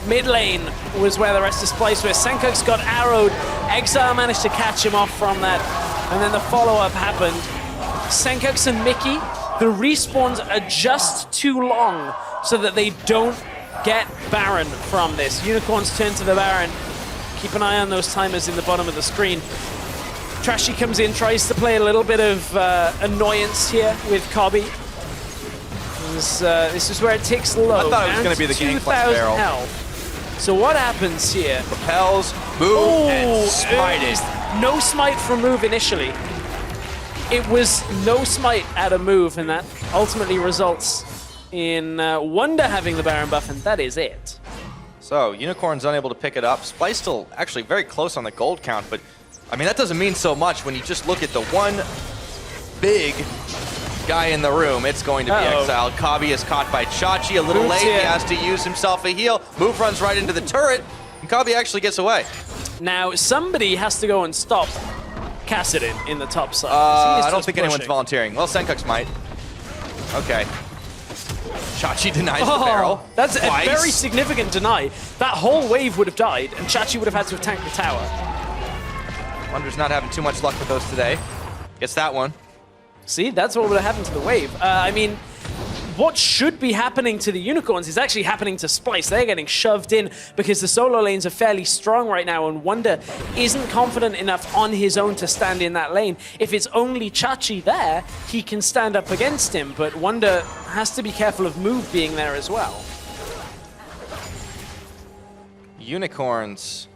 Mid lane was where the rest of Splyce were. Senkux got arrowed. Exile managed to catch him off from that. And then the follow-up happened. Senkux and Mickey, the respawns are just too long so that they don't get Baron from this. Unicorns turn to the Baron. Keep an eye on those timers in the bottom of the screen. Trashy comes in, tries to play a little bit of annoyance here with Kobbe. This is where it takes low. I thought it was going to be the Gangplank barrel. Health. So what happens here? Repels, move, and smite it. No smite from move initially. It was no smite at a move, and that ultimately results in Wonder having the Baron buff, and that is it. So, Unicorn's unable to pick it up. Splyce still actually very close on the gold count, but I mean, that doesn't mean so much when you just look at the one big guy in the room. It's going to be exiled. Kabi is caught by Chachi a little late. He has to use himself a heal. Move runs right into the turret, and Kabi actually gets away. Now, somebody has to go and stop Kassadin in the top side. I don't think anyone's volunteering. Well, Senkux might. Okay. Chachi denies the barrel. That's twice. A very significant deny. That whole wave would have died, and Chachi would have had to have tanked the tower. Wonder's not having too much luck with those today. Gets that one. See, that's what would have happened to the wave. I mean, what should be happening to the Unicorns is actually happening to Splyce. They're getting shoved in because the solo lanes are fairly strong right now, and Wonder isn't confident enough on his own to stand in that lane. If it's only Chachi there, he can stand up against him, but Wonder has to be careful of Move being there as well. Unicorns.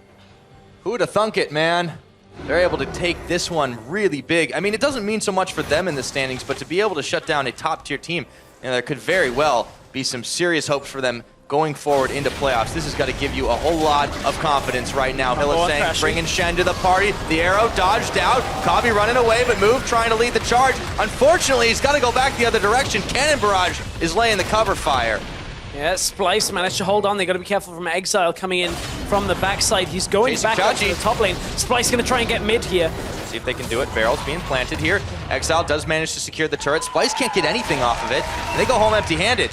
Who would have thunk it, man? They're able to take this one really big. I mean, it doesn't mean so much for them in the standings, but to be able to shut down a top-tier team, there could very well be some serious hopes for them going forward into playoffs. This has got to give you a whole lot of confidence right now. Hylissang bringing Shen to the party. The arrow dodged out. Kabi running away, but Move trying to lead the charge. Unfortunately, he's got to go back the other direction. Cannon Barrage is laying the cover fire. Yeah, Splyce managed to hold on. They got to be careful from Exile coming in from the backside. He's going back up to the top lane. Splyce going to try and get mid here. See if they can do it. Barrel's being planted here. Exile does manage to secure the turret. Splyce can't get anything off of it. And they go home empty-handed.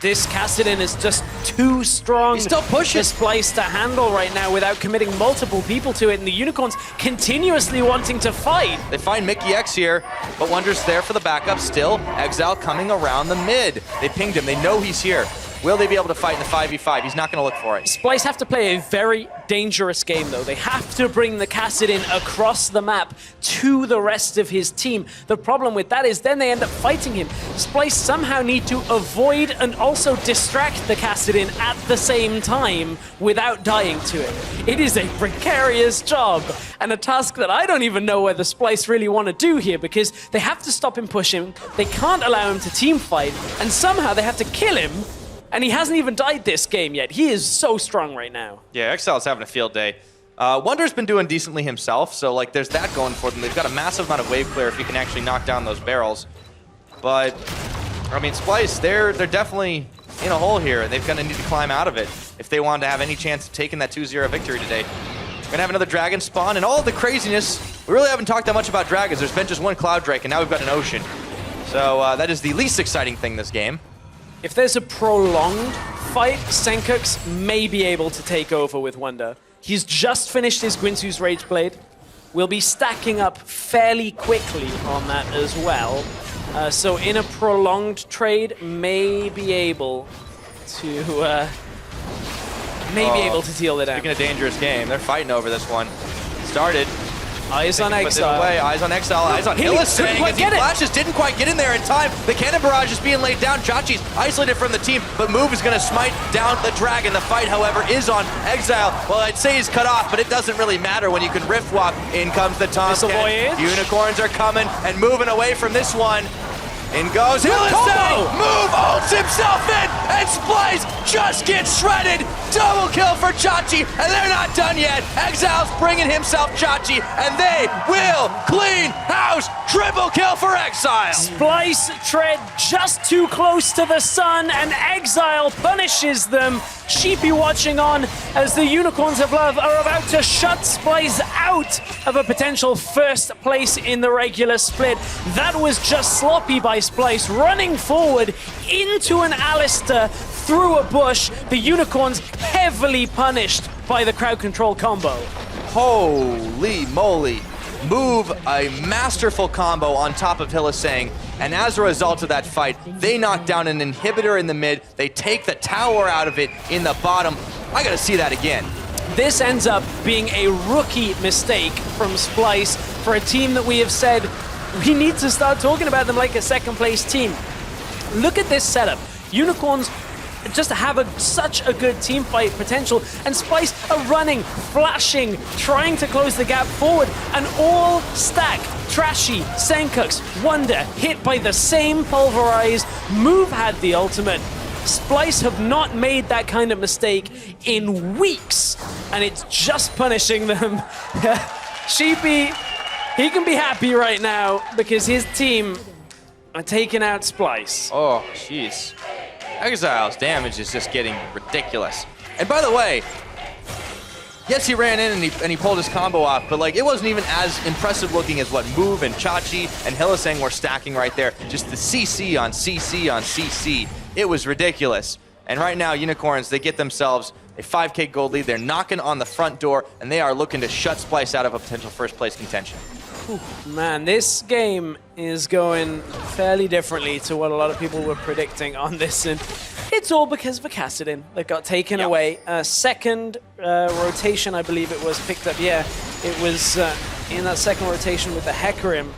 This Kassadin is just too strong. He's still pushing. For Splyce to handle right now without committing multiple people to it. And the Unicorns continuously wanting to fight. They find Mickey X here, but Wonder's there for the backup still. Exile coming around the mid. They pinged him. They know he's here. Will they be able to fight in the 5v5? He's not going to look for it. Splyce have to play a very dangerous game, though. They have to bring the Kassadin across the map to the rest of his team. The problem with that is then they end up fighting him. Splyce somehow need to avoid and also distract the Kassadin at the same time without dying to it. It is a precarious job and a task that I don't even know whether Splyce really want to do here, because they have to stop him pushing, they can't allow him to team fight, and somehow they have to kill him. And he hasn't even died this game yet. He is so strong right now. Yeah, Exile's having a field day. Wonder's been doing decently himself, so like there's that going for them. They've got a massive amount of wave clear if you can actually knock down those barrels. But, I mean, Splyce, they're definitely in a hole here, and they're going to need to climb out of it if they want to have any chance of taking that 2-0 victory today. We're going to have another dragon spawn, and all of the craziness, we really haven't talked that much about dragons. There's been just one Cloud Drake, and now we've got an Ocean. So that is the least exciting thing this game. If there's a prolonged fight, Senkux may be able to take over with Wonder. He's just finished his Guinsoo's Rage Blade. We'll be stacking up fairly quickly on that as well. So in a prolonged trade, may be able to deal it out. Speaking of dangerous game, they're fighting over this one. Started. Eyes on Exile. Eyes on Exile. Eyes on Hylissang. As he flashes, didn't quite get in there in time. The Cannon Barrage is being laid down. Chachi's isolated from the team, but Move is going to smite down the dragon. The fight, however, is on Exile. Well, I'd say he's cut off, but it doesn't really matter when you can Rift Walk. In comes the Tomcat. Unicorns are coming and moving away from this one. In goes Hylissang! Move ults himself in, and Splyce just gets shredded! Double kill for Chachi, and they're not done yet! Exile's bringing himself Chachi, and they will clean house! Triple kill for Exile! Splyce tread just too close to the sun, and Exile punishes them. Sheepy watching on as the Unicorns of Love are about to shut Splyce out of a potential first place in the regular split. That was just sloppy by Splyce, running forward into an Alistair through a bush. The Unicorns heavily punished by the crowd control combo. Holy moly. Move a masterful combo on top of Hylissang, and as a result of that fight, they knock down an inhibitor in the mid, they take the tower out of it in the bottom. I gotta see that again. This ends up being a rookie mistake from Splyce for a team that we have said we need to start talking about them like a second place team. Look at this setup. Unicorns just have such a good team fight potential, and Splyce are running, flashing, trying to close the gap forward, and all stack. Trashy, Senkux, Wonder, hit by the same Pulverize. Move had the ultimate. Splyce have not made that kind of mistake in weeks, and it's just punishing them. Sheepy, he can be happy right now because his team taking out Splyce. Oh, jeez. Exile's damage is just getting ridiculous. And by the way, yes, he ran in and he pulled his combo off, but like it wasn't even as impressive looking as what Move and Chachi and Hylissang were stacking right there. Just the CC on CC on CC. It was ridiculous. And right now, Unicorns, they get themselves a 5K gold lead. They're knocking on the front door, and they are looking to shut Splyce out of a potential first place contention. Man, this game is going fairly differently to what a lot of people were predicting on this, and it's all because of a Kassadin that got taken away. Second rotation, I believe it was, picked up. Yeah, it was in that second rotation with the Hecarim.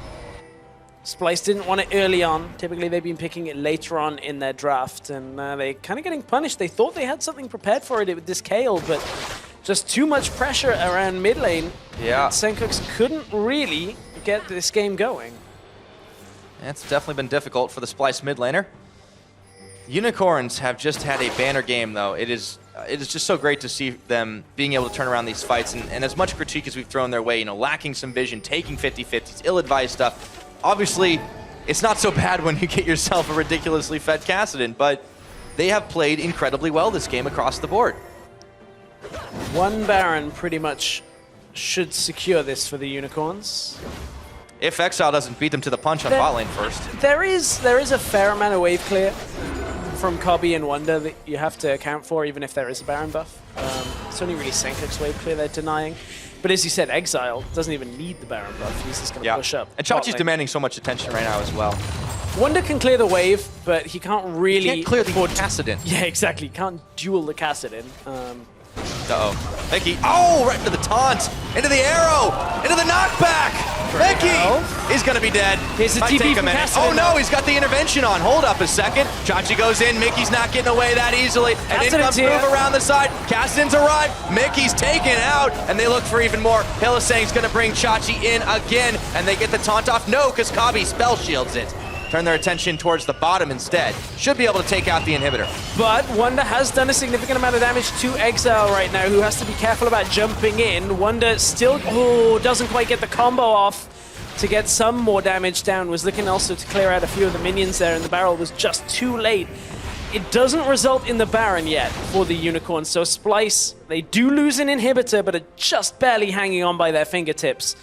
Splyce didn't want it early on. Typically, they've been picking it later on in their draft, and they're kind of getting punished. They thought they had something prepared for it with this Kale, but just too much pressure around mid lane. Yeah. Senkux couldn't really get this game going. It's definitely been difficult for the Splyce mid laner. Unicorns have just had a banner game, though. It is just so great to see them being able to turn around these fights, and as much critique as we've thrown their way, you know, lacking some vision, taking 50-50s, ill-advised stuff. Obviously, it's not so bad when you get yourself a ridiculously fed Kassadin, but they have played incredibly well this game across the board. One Baron pretty much should secure this for the Unicorns. If Exile doesn't beat them to the punch on bot lane first. There is a fair amount of wave clear from Cobby and Wonder that you have to account for, even if there is a Baron buff. It's only really Senkux wave clear they're denying. But as you said, Exile doesn't even need the Baron buff. He's just going to push up. And Chachi's demanding so much attention right now as well. Wonder can clear the wave, but he can't really... He can't clear the Kassadin. Yeah, exactly. He can't duel the Kassadin. Uh-oh. Mickey, oh, right into the taunt, into the arrow, into the knockback. Mickey is going to be dead. Here's a Might TP take a from minute. Kassadin, Oh no, he's got the intervention on. Hold up a second. Chachi goes in, Mickey's not getting away that easily. And in comes Move around the side. Kassadin's arrived, Mickey's taken out, and they look for even more. Hylissang's going to bring Chachi in again, and they get the taunt off. No, because Cobby spell shields it. Turn their attention towards the bottom instead. Should be able to take out the inhibitor. But Wonder has done a significant amount of damage to Exile right now, who has to be careful about jumping in. Wonder still doesn't quite get the combo off to get some more damage down. Was looking also to clear out a few of the minions there, and the barrel was just too late. It doesn't result in the Baron yet for the Unicorns. So Splyce, they do lose an inhibitor, but are just barely hanging on by their fingertips.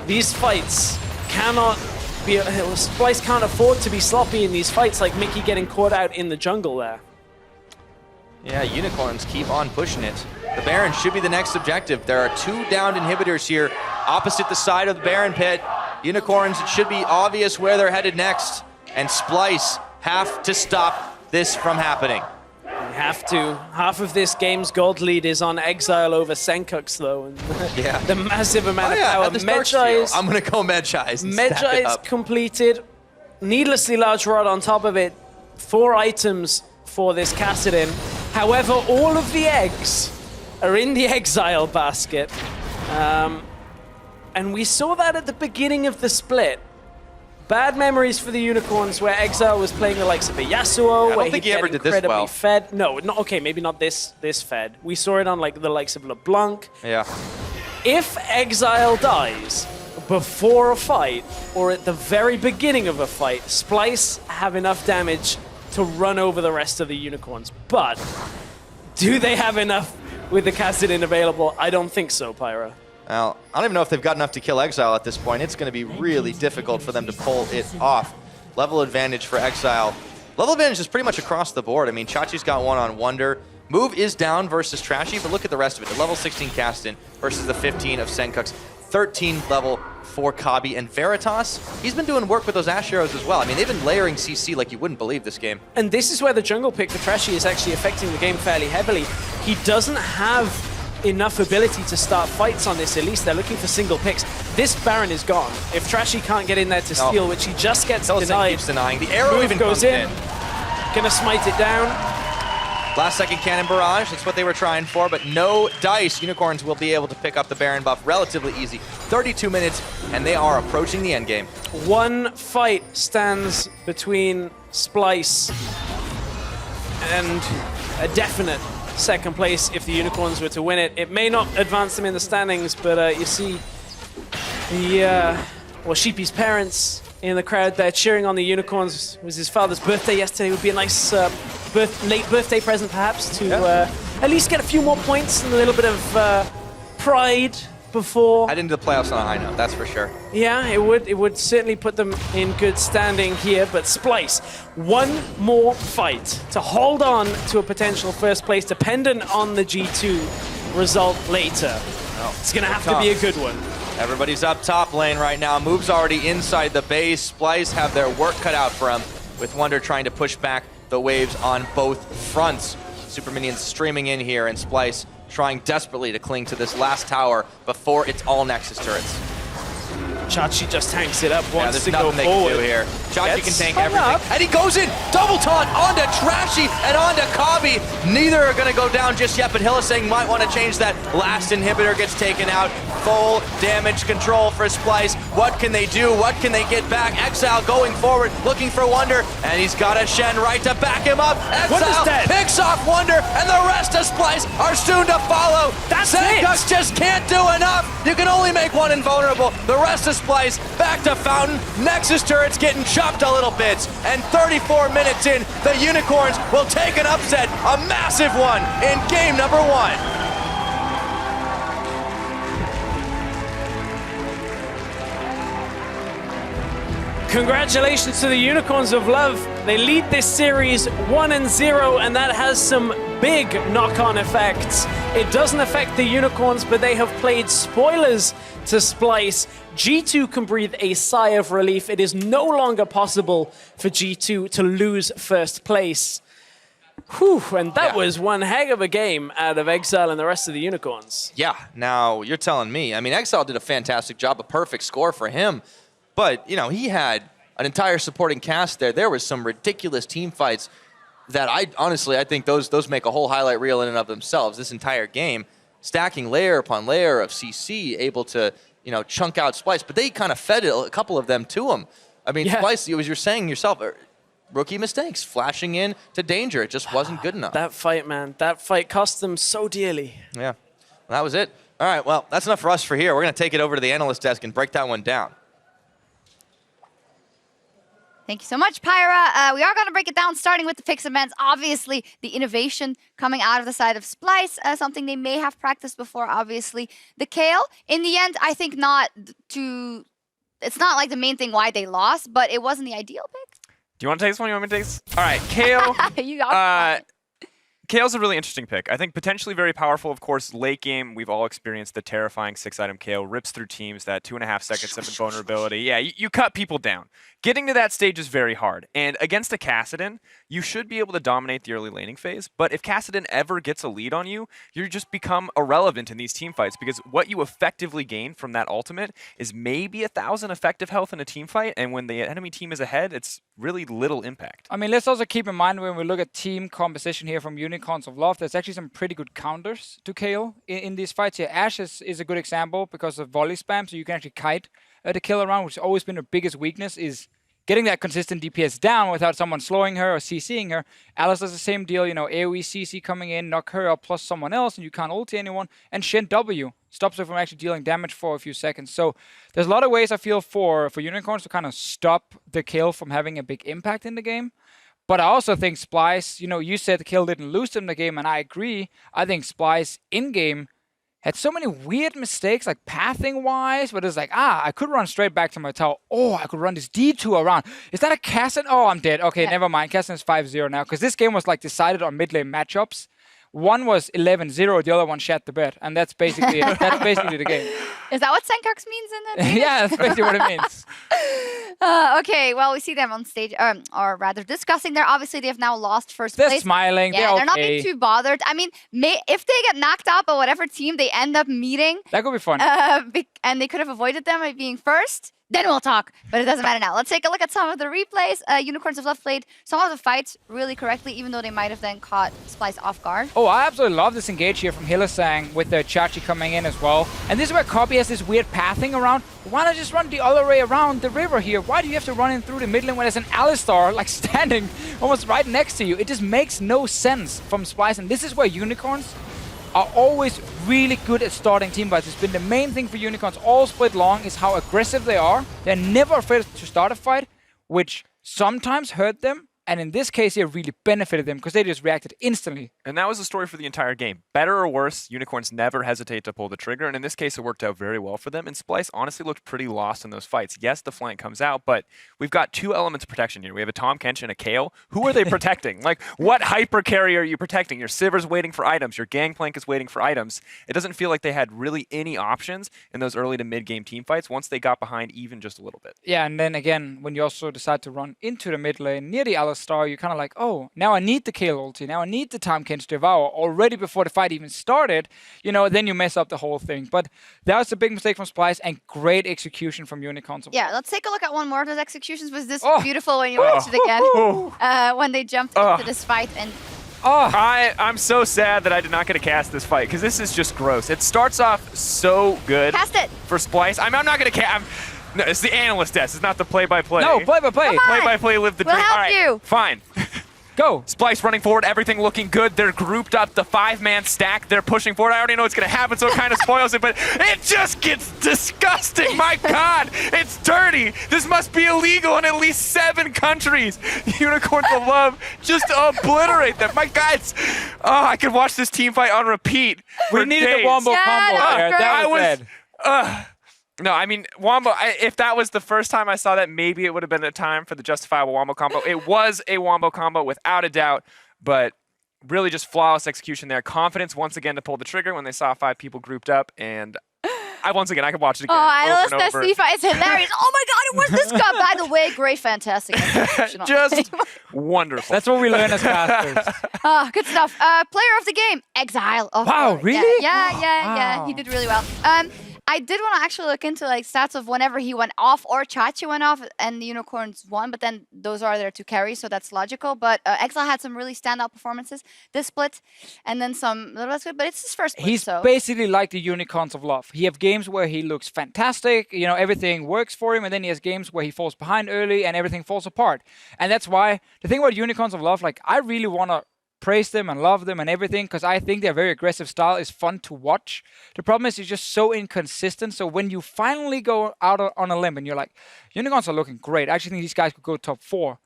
These fights cannot... Splyce can't afford to be sloppy in these fights, like Mickey getting caught out in the jungle there. Yeah, Unicorns keep on pushing it. The Baron should be the next objective. There are two downed inhibitors here, opposite the side of the Baron pit. Unicorns, it should be obvious where they're headed next. And Splyce have to stop this from happening. They have to. Half of this game's gold lead is on Exile over Senkux, though. And Yeah. the massive amount of power. I'm going to go Medjai's. Medjai's completed. Needlessly large rod on top of it. 4 items for this Kassadin. However, all of the eggs are in the Exile basket. And we saw that at the beginning of the split. Bad memories for the Unicorns where Exile was playing the likes of a Yasuo. I don't think he ever did this well. Fed. No, okay, maybe not this fed. We saw it on like the likes of LeBlanc. Yeah. If Exile dies before a fight or at the very beginning of a fight, Splyce have enough damage to run over the rest of the Unicorns. But do they have enough with the Kassadin available? I don't think so, Pyra. Well, I don't even know if they've got enough to kill Exile at this point. It's going to be really difficult for them to pull it off. Level advantage for Exile. Level advantage is pretty much across the board. I mean, Chachi's got one on Wonder. Move is down versus Trashy, but look at the rest of it. The level 16 Kassadin versus the 15 of Senkux. 13 level for Cobby and Veritas. He's been doing work with those Ash Arrows as well. I mean, they've been layering CC like you wouldn't believe this game. And this is where the jungle pick for Trashy is actually affecting the game fairly heavily. He doesn't have enough ability to start fights on this. At least they're looking for single picks. This Baron is gone. If Trashy can't get in there to steal, which he just gets denied. Keeps denying. The arrow Move even goes comes in. Gonna smite it down. Last second cannon barrage, that's what they were trying for, but no dice. Unicorns will be able to pick up the Baron buff relatively easy. 32 minutes, and they are approaching the end game. One fight stands between Splyce and a definite second place if the Unicorns were to win it. It may not advance them in the standings, but you see the Sheepy's parents in the crowd there cheering on the Unicorns. It was his father's birthday yesterday. It would be a nice late birthday present, perhaps, to at least get a few more points and a little bit of pride before. Head into the playoffs on a high note, that's for sure. Yeah, it would certainly put them in good standing here. But Splyce, one more fight to hold on to a potential first place, dependent on the G2 result later. Oh, it's going to have to be a good one. Everybody's up top lane right now. Move's already inside the base. Splyce have their work cut out for them, with Wonder trying to push back the waves on both fronts. Super Minions streaming in here, and Splyce trying desperately to cling to this last tower before it's all Nexus turrets. Chachi just tanks it up, wants to there's go nothing they forward. can do here. Chachi can tank hung everything. up. And he goes in, double taunt onto Trashy and onto Kabi. Neither are going to go down just yet, but Hylissang might want to change that. Last inhibitor gets taken out. Full damage control for Splyce. What can they do? What can they get back? Exile going forward, looking for Wonder, and he's got a Shen right to back him up. Exile picks off Wonder, and the rest of Splyce are soon to follow. That's Zengus just can't do enough. You can only make one invulnerable. The rest of Splyce back to Fountain. Nexus turrets getting chopped a little bit. And 34 minutes in, the Unicorns will take an upset, a massive one, in game number 1. Congratulations to the Unicorns of Love. They lead this series 1-0, and that has some big knock-on effects. It doesn't affect the Unicorns, but they have played spoilers to Splyce. G2 can breathe a sigh of relief. It is no longer possible for G2 to lose first place. Whew, and that was one heck of a game out of Exile and the rest of the Unicorns. Yeah, now you're telling me. I mean, Exile did a fantastic job, a perfect score for him. But, you know, he had an entire supporting cast there. There was some ridiculous team fights that I think those make a whole highlight reel in and of themselves. This entire game, stacking layer upon layer of CC, able to, you know, chunk out Splyce. But they kind of fed a couple of them to him. I mean, Splyce, as you're saying yourself, rookie mistakes, flashing in to danger. It just wasn't good enough. That fight, man, that fight cost them so dearly. Yeah, well, that was it. All right, well, that's enough for us for here. We're going to take it over to the analyst desk and break that one down. Thank you so much, Pyra. We are going to break it down, starting with the picks and bans. Obviously, the innovation coming out of the side of Splyce, something they may have practiced before, obviously. The Kayle, in the end, I think it's not like the main thing why they lost, but it wasn't the ideal pick. Do you want to take this one? You want me to take this? All right, Kayle. Kayle's a really interesting pick. I think potentially very powerful. Of course, late game, we've all experienced the terrifying 6-item Kayle. Rips through teams, that 2.5 seconds of invulnerability. Yeah, you cut people down. Getting to that stage is very hard. And against a Kassadin, you should be able to dominate the early laning phase. But if Kassadin ever gets a lead on you, you just become irrelevant in these team fights, because what you effectively gain from that ultimate is maybe 1,000 effective health in a team fight. And when the enemy team is ahead, it's really little impact. I mean, let's also keep in mind when we look at team composition here from Unicorns of Love, there's actually some pretty good counters to Kayle in these fights here. Ashe is a good example because of volley spam, so you can actually kite the kill around, which has always been her biggest weakness, is getting that consistent DPS down without someone slowing her or CCing her. Alice does the same deal, you know, AoE CC coming in, knock her up plus someone else, and you can't ulti anyone. And Shen W stops her from actually dealing damage for a few seconds. So there's a lot of ways, I feel, for Unicorns to kind of stop the Kayle from having a big impact in the game. But I also think Splyce, you know, you said the Kayle didn't lose them the game, and I agree. I think Splyce in-game had so many weird mistakes, like pathing-wise, but it's like, I could run straight back to my tower. Oh, I could run this D2 around. Is that a Kassadin? Oh, I'm dead. Okay, never mind. Kassadin is 5-0 now, because this game was like decided on mid-lane matchups. One was 11-0, the other one shat the bed, and that's basically it. That's basically the game. Is that what Senkarks means in the Yeah, that's basically what it means. Okay, well, we see them on stage, or rather discussing there. Obviously, they have now lost first They're place. smiling. Yeah, they're okay. They're not being too bothered. I mean, if they get knocked out by whatever team they end up meeting, that could be fun. and they could have avoided them by being first, then we'll talk. But it doesn't matter now. Let's take a look at some of the replays. Unicorns of Love played some of the fights really correctly, even though they might have then caught Splyce off guard. Oh, I absolutely love this engage here from Hylissang with the Chachi coming in as well. And this is where Copy has this weird pathing around. Why not just run the other way around the river here? Why do you have to run in through the mid lane when there's an Alistar like standing almost right next to you? It just makes no sense from Splyce. And this is where Unicorns are always really good at starting team fights. It's been the main thing for Unicorns all split long is how aggressive they are. They're never afraid to start a fight, which sometimes hurt them. And in this case, it really benefited them because they just reacted instantly. And that was the story for the entire game. Better or worse, Unicorns never hesitate to pull the trigger, and in this case, it worked out very well for them. And Splyce honestly looked pretty lost in those fights. Yes, the flank comes out, but we've got two elements of protection here. We have a Tahm Kench and a Kayle. Who are they protecting? Like, what hyper carry are you protecting? Your Sivir's waiting for items. Your Gangplank is waiting for items. It doesn't feel like they had really any options in those early to mid-game team fights once they got behind even just a little bit. Yeah, and then again, when you also decide to run into the mid lane near the Alistar, you're kind of like, oh, now I need the Kayle ulti, now I need the Tahm Kench Devour already before the fight even started, you know, then you mess up the whole thing. But that was a big mistake from Splyce and great execution from Unicorns. Yeah, let's take a look at one more of those executions. Was this Oh. beautiful when you watched it again? When they jumped into this fight and... Oh, I'm so sad that I did not get to cast this fight because this is just gross. It starts off so good Cast it! for Splyce. I'm not going to cast. No, it's the analyst desk. It's not the play-by-play. no, play-by-play. Come on. Play-by-play, live the We'll dream. help All right, you. fine. Go. Splyce running forward, everything looking good. They're grouped up, the 5-man stack. They're pushing forward. I already know what's going to happen, so it kind of spoils it, but it just gets disgusting. My God, it's dirty. This must be illegal in at least 7 countries. Unicorns of Love just obliterate them. My God, I could watch this team fight on repeat. We for needed days. the Wombo Yeah, combo that was there. great. That was I bad. No, I mean, Wombo, if that was the first time I saw that, maybe it would have been a time for the justifiable Wombo combo. It was a Wombo combo without a doubt, but really just flawless execution there. Confidence once again to pull the trigger when they saw 5 people grouped up, and I could watch it again. Oh, I over lost and that over. Steve fight. It's hilarious. Oh my God, it was this guy. By the way, great, fantastic execution on the Just game. wonderful. That's what we learn as casters. Oh, good stuff. Player of the game, Exile. Of Wow, course. really? Yeah. He Wow. did really well. I did want to actually look into like stats of whenever he went off or Chachi went off and the Unicorns won, but then those are there to carry, so that's logical. But Exile had some really standout performances this split, and then some little less good, but it's his first split, He's so... basically like the Unicorns of Love. He have games where he looks fantastic, you know, everything works for him, and then he has games where he falls behind early and everything falls apart. And that's why the thing about Unicorns of Love, like, I really want to praise them and love them and everything because I think their very aggressive style is fun to watch. The problem is it's just so inconsistent. So when you finally go out on a limb and you're like, Unicorns are looking great. I actually think these guys could go top 4.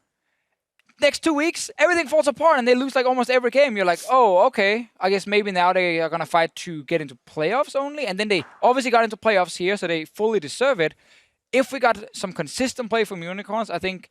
Next 2 weeks, everything falls apart and they lose like almost every game. You're like, oh, okay. I guess maybe now they are going to fight to get into playoffs only. And then they obviously got into playoffs here, so they fully deserve it. If we got some consistent play from Unicorns, I think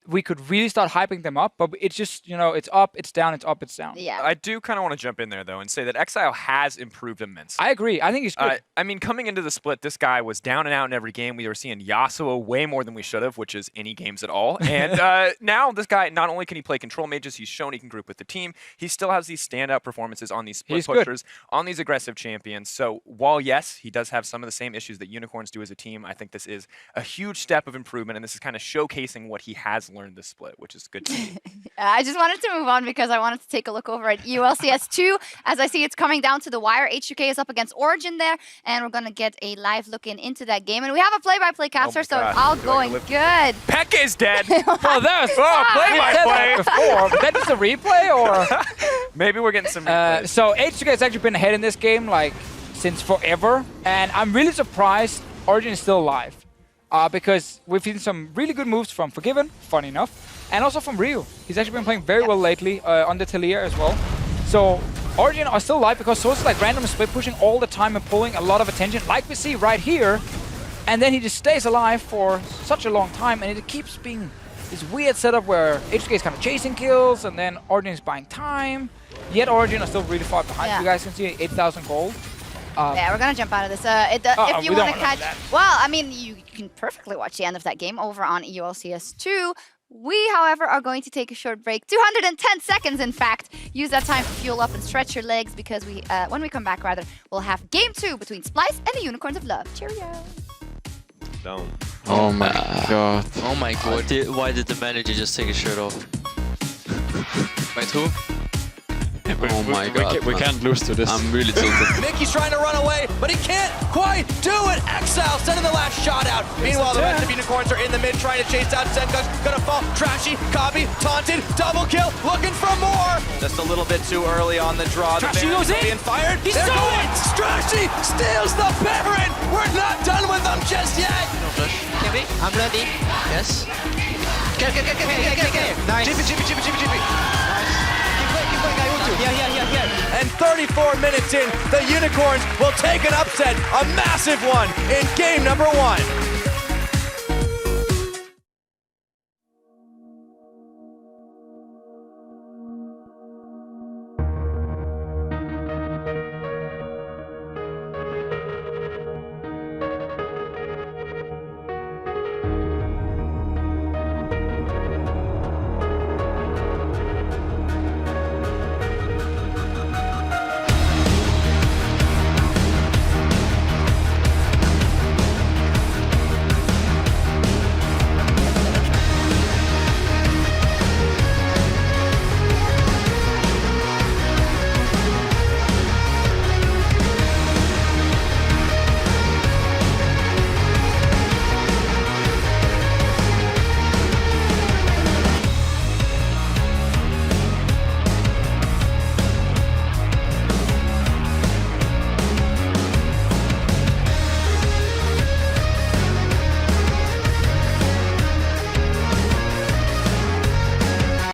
we could really start hyping them up, but it's just, you know, it's up, it's down, it's up, it's down. Yeah. I do kind of want to jump in there, though, and say that Exile has improved immensely. I agree. I think he's good. I mean, coming into the split, this guy was down and out in every game. We were seeing Yasuo way more than we should have, which is any games at all. And now this guy, not only can he play control mages, he's shown he can group with the team. He still has these standout performances on these split He's good. pushers, on these aggressive champions. So while, yes, he does have some of the same issues that Unicorns do as a team, I think this is a huge step of improvement, and this is kind of showcasing what he has learned this split, which is good to see. I just wanted to move on because I wanted to take a look over at UOLCS2. As I see it's coming down to the wire, H2K is up against Origin there, and we're going to get a live look into that game. And we have a play-by-play caster, so God. it's all Do I going live- good. Peck is dead! Well, there's play-by-play! before, but that is a replay, or Maybe we're getting some replays. so H2K has actually been ahead in this game like since forever, and I'm really surprised Origin is still alive. Because we've seen some really good moves from Forgiven, funny enough, and also from Ryu. He's actually been playing very well lately on the Talia as well. So Origin are still alive because Source is like random split pushing all the time and pulling a lot of attention, like we see right here. And then he just stays alive for such a long time, and it keeps being this weird setup where H2K is kind of chasing kills, and then Origin is buying time. Yet Origin are still really far behind. Yeah. You guys can see 8,000 gold. Yeah, we're going to jump out of this. If you we want don't to wanna catch... do that. Well, I mean, you can perfectly watch the end of that game over on EULCS2. We, however, are going to take a short break. 210 seconds, in fact. Use that time to fuel up and stretch your legs because we, when we come back, rather, we'll have Game 2 between Splyce and the Unicorns of Love. Cheerio! Down. Oh my god. Oh my god. Why did the manager just take his shirt off? Wait, who? Oh my god. We can't lose to this. I'm really tilted. Mickey's trying to run away, but he can't quite do it. Exile sending the last shot out. Meanwhile, the rest of Unicorns are in the mid trying to chase down Zengus. Gonna fall. Trashy, Kabi, taunted, double kill, looking for more. Just a little bit too early on the draw. Trashy goes in. Being fired. He They're saw going. it. Trashy steals the Baron. We're not done with them just yet. I'm ready. Yes. Get. Nice. GP. Keep going, I want to. Yeah. And 34 minutes in, the Unicorns will take an upset, a massive one, in game number 1.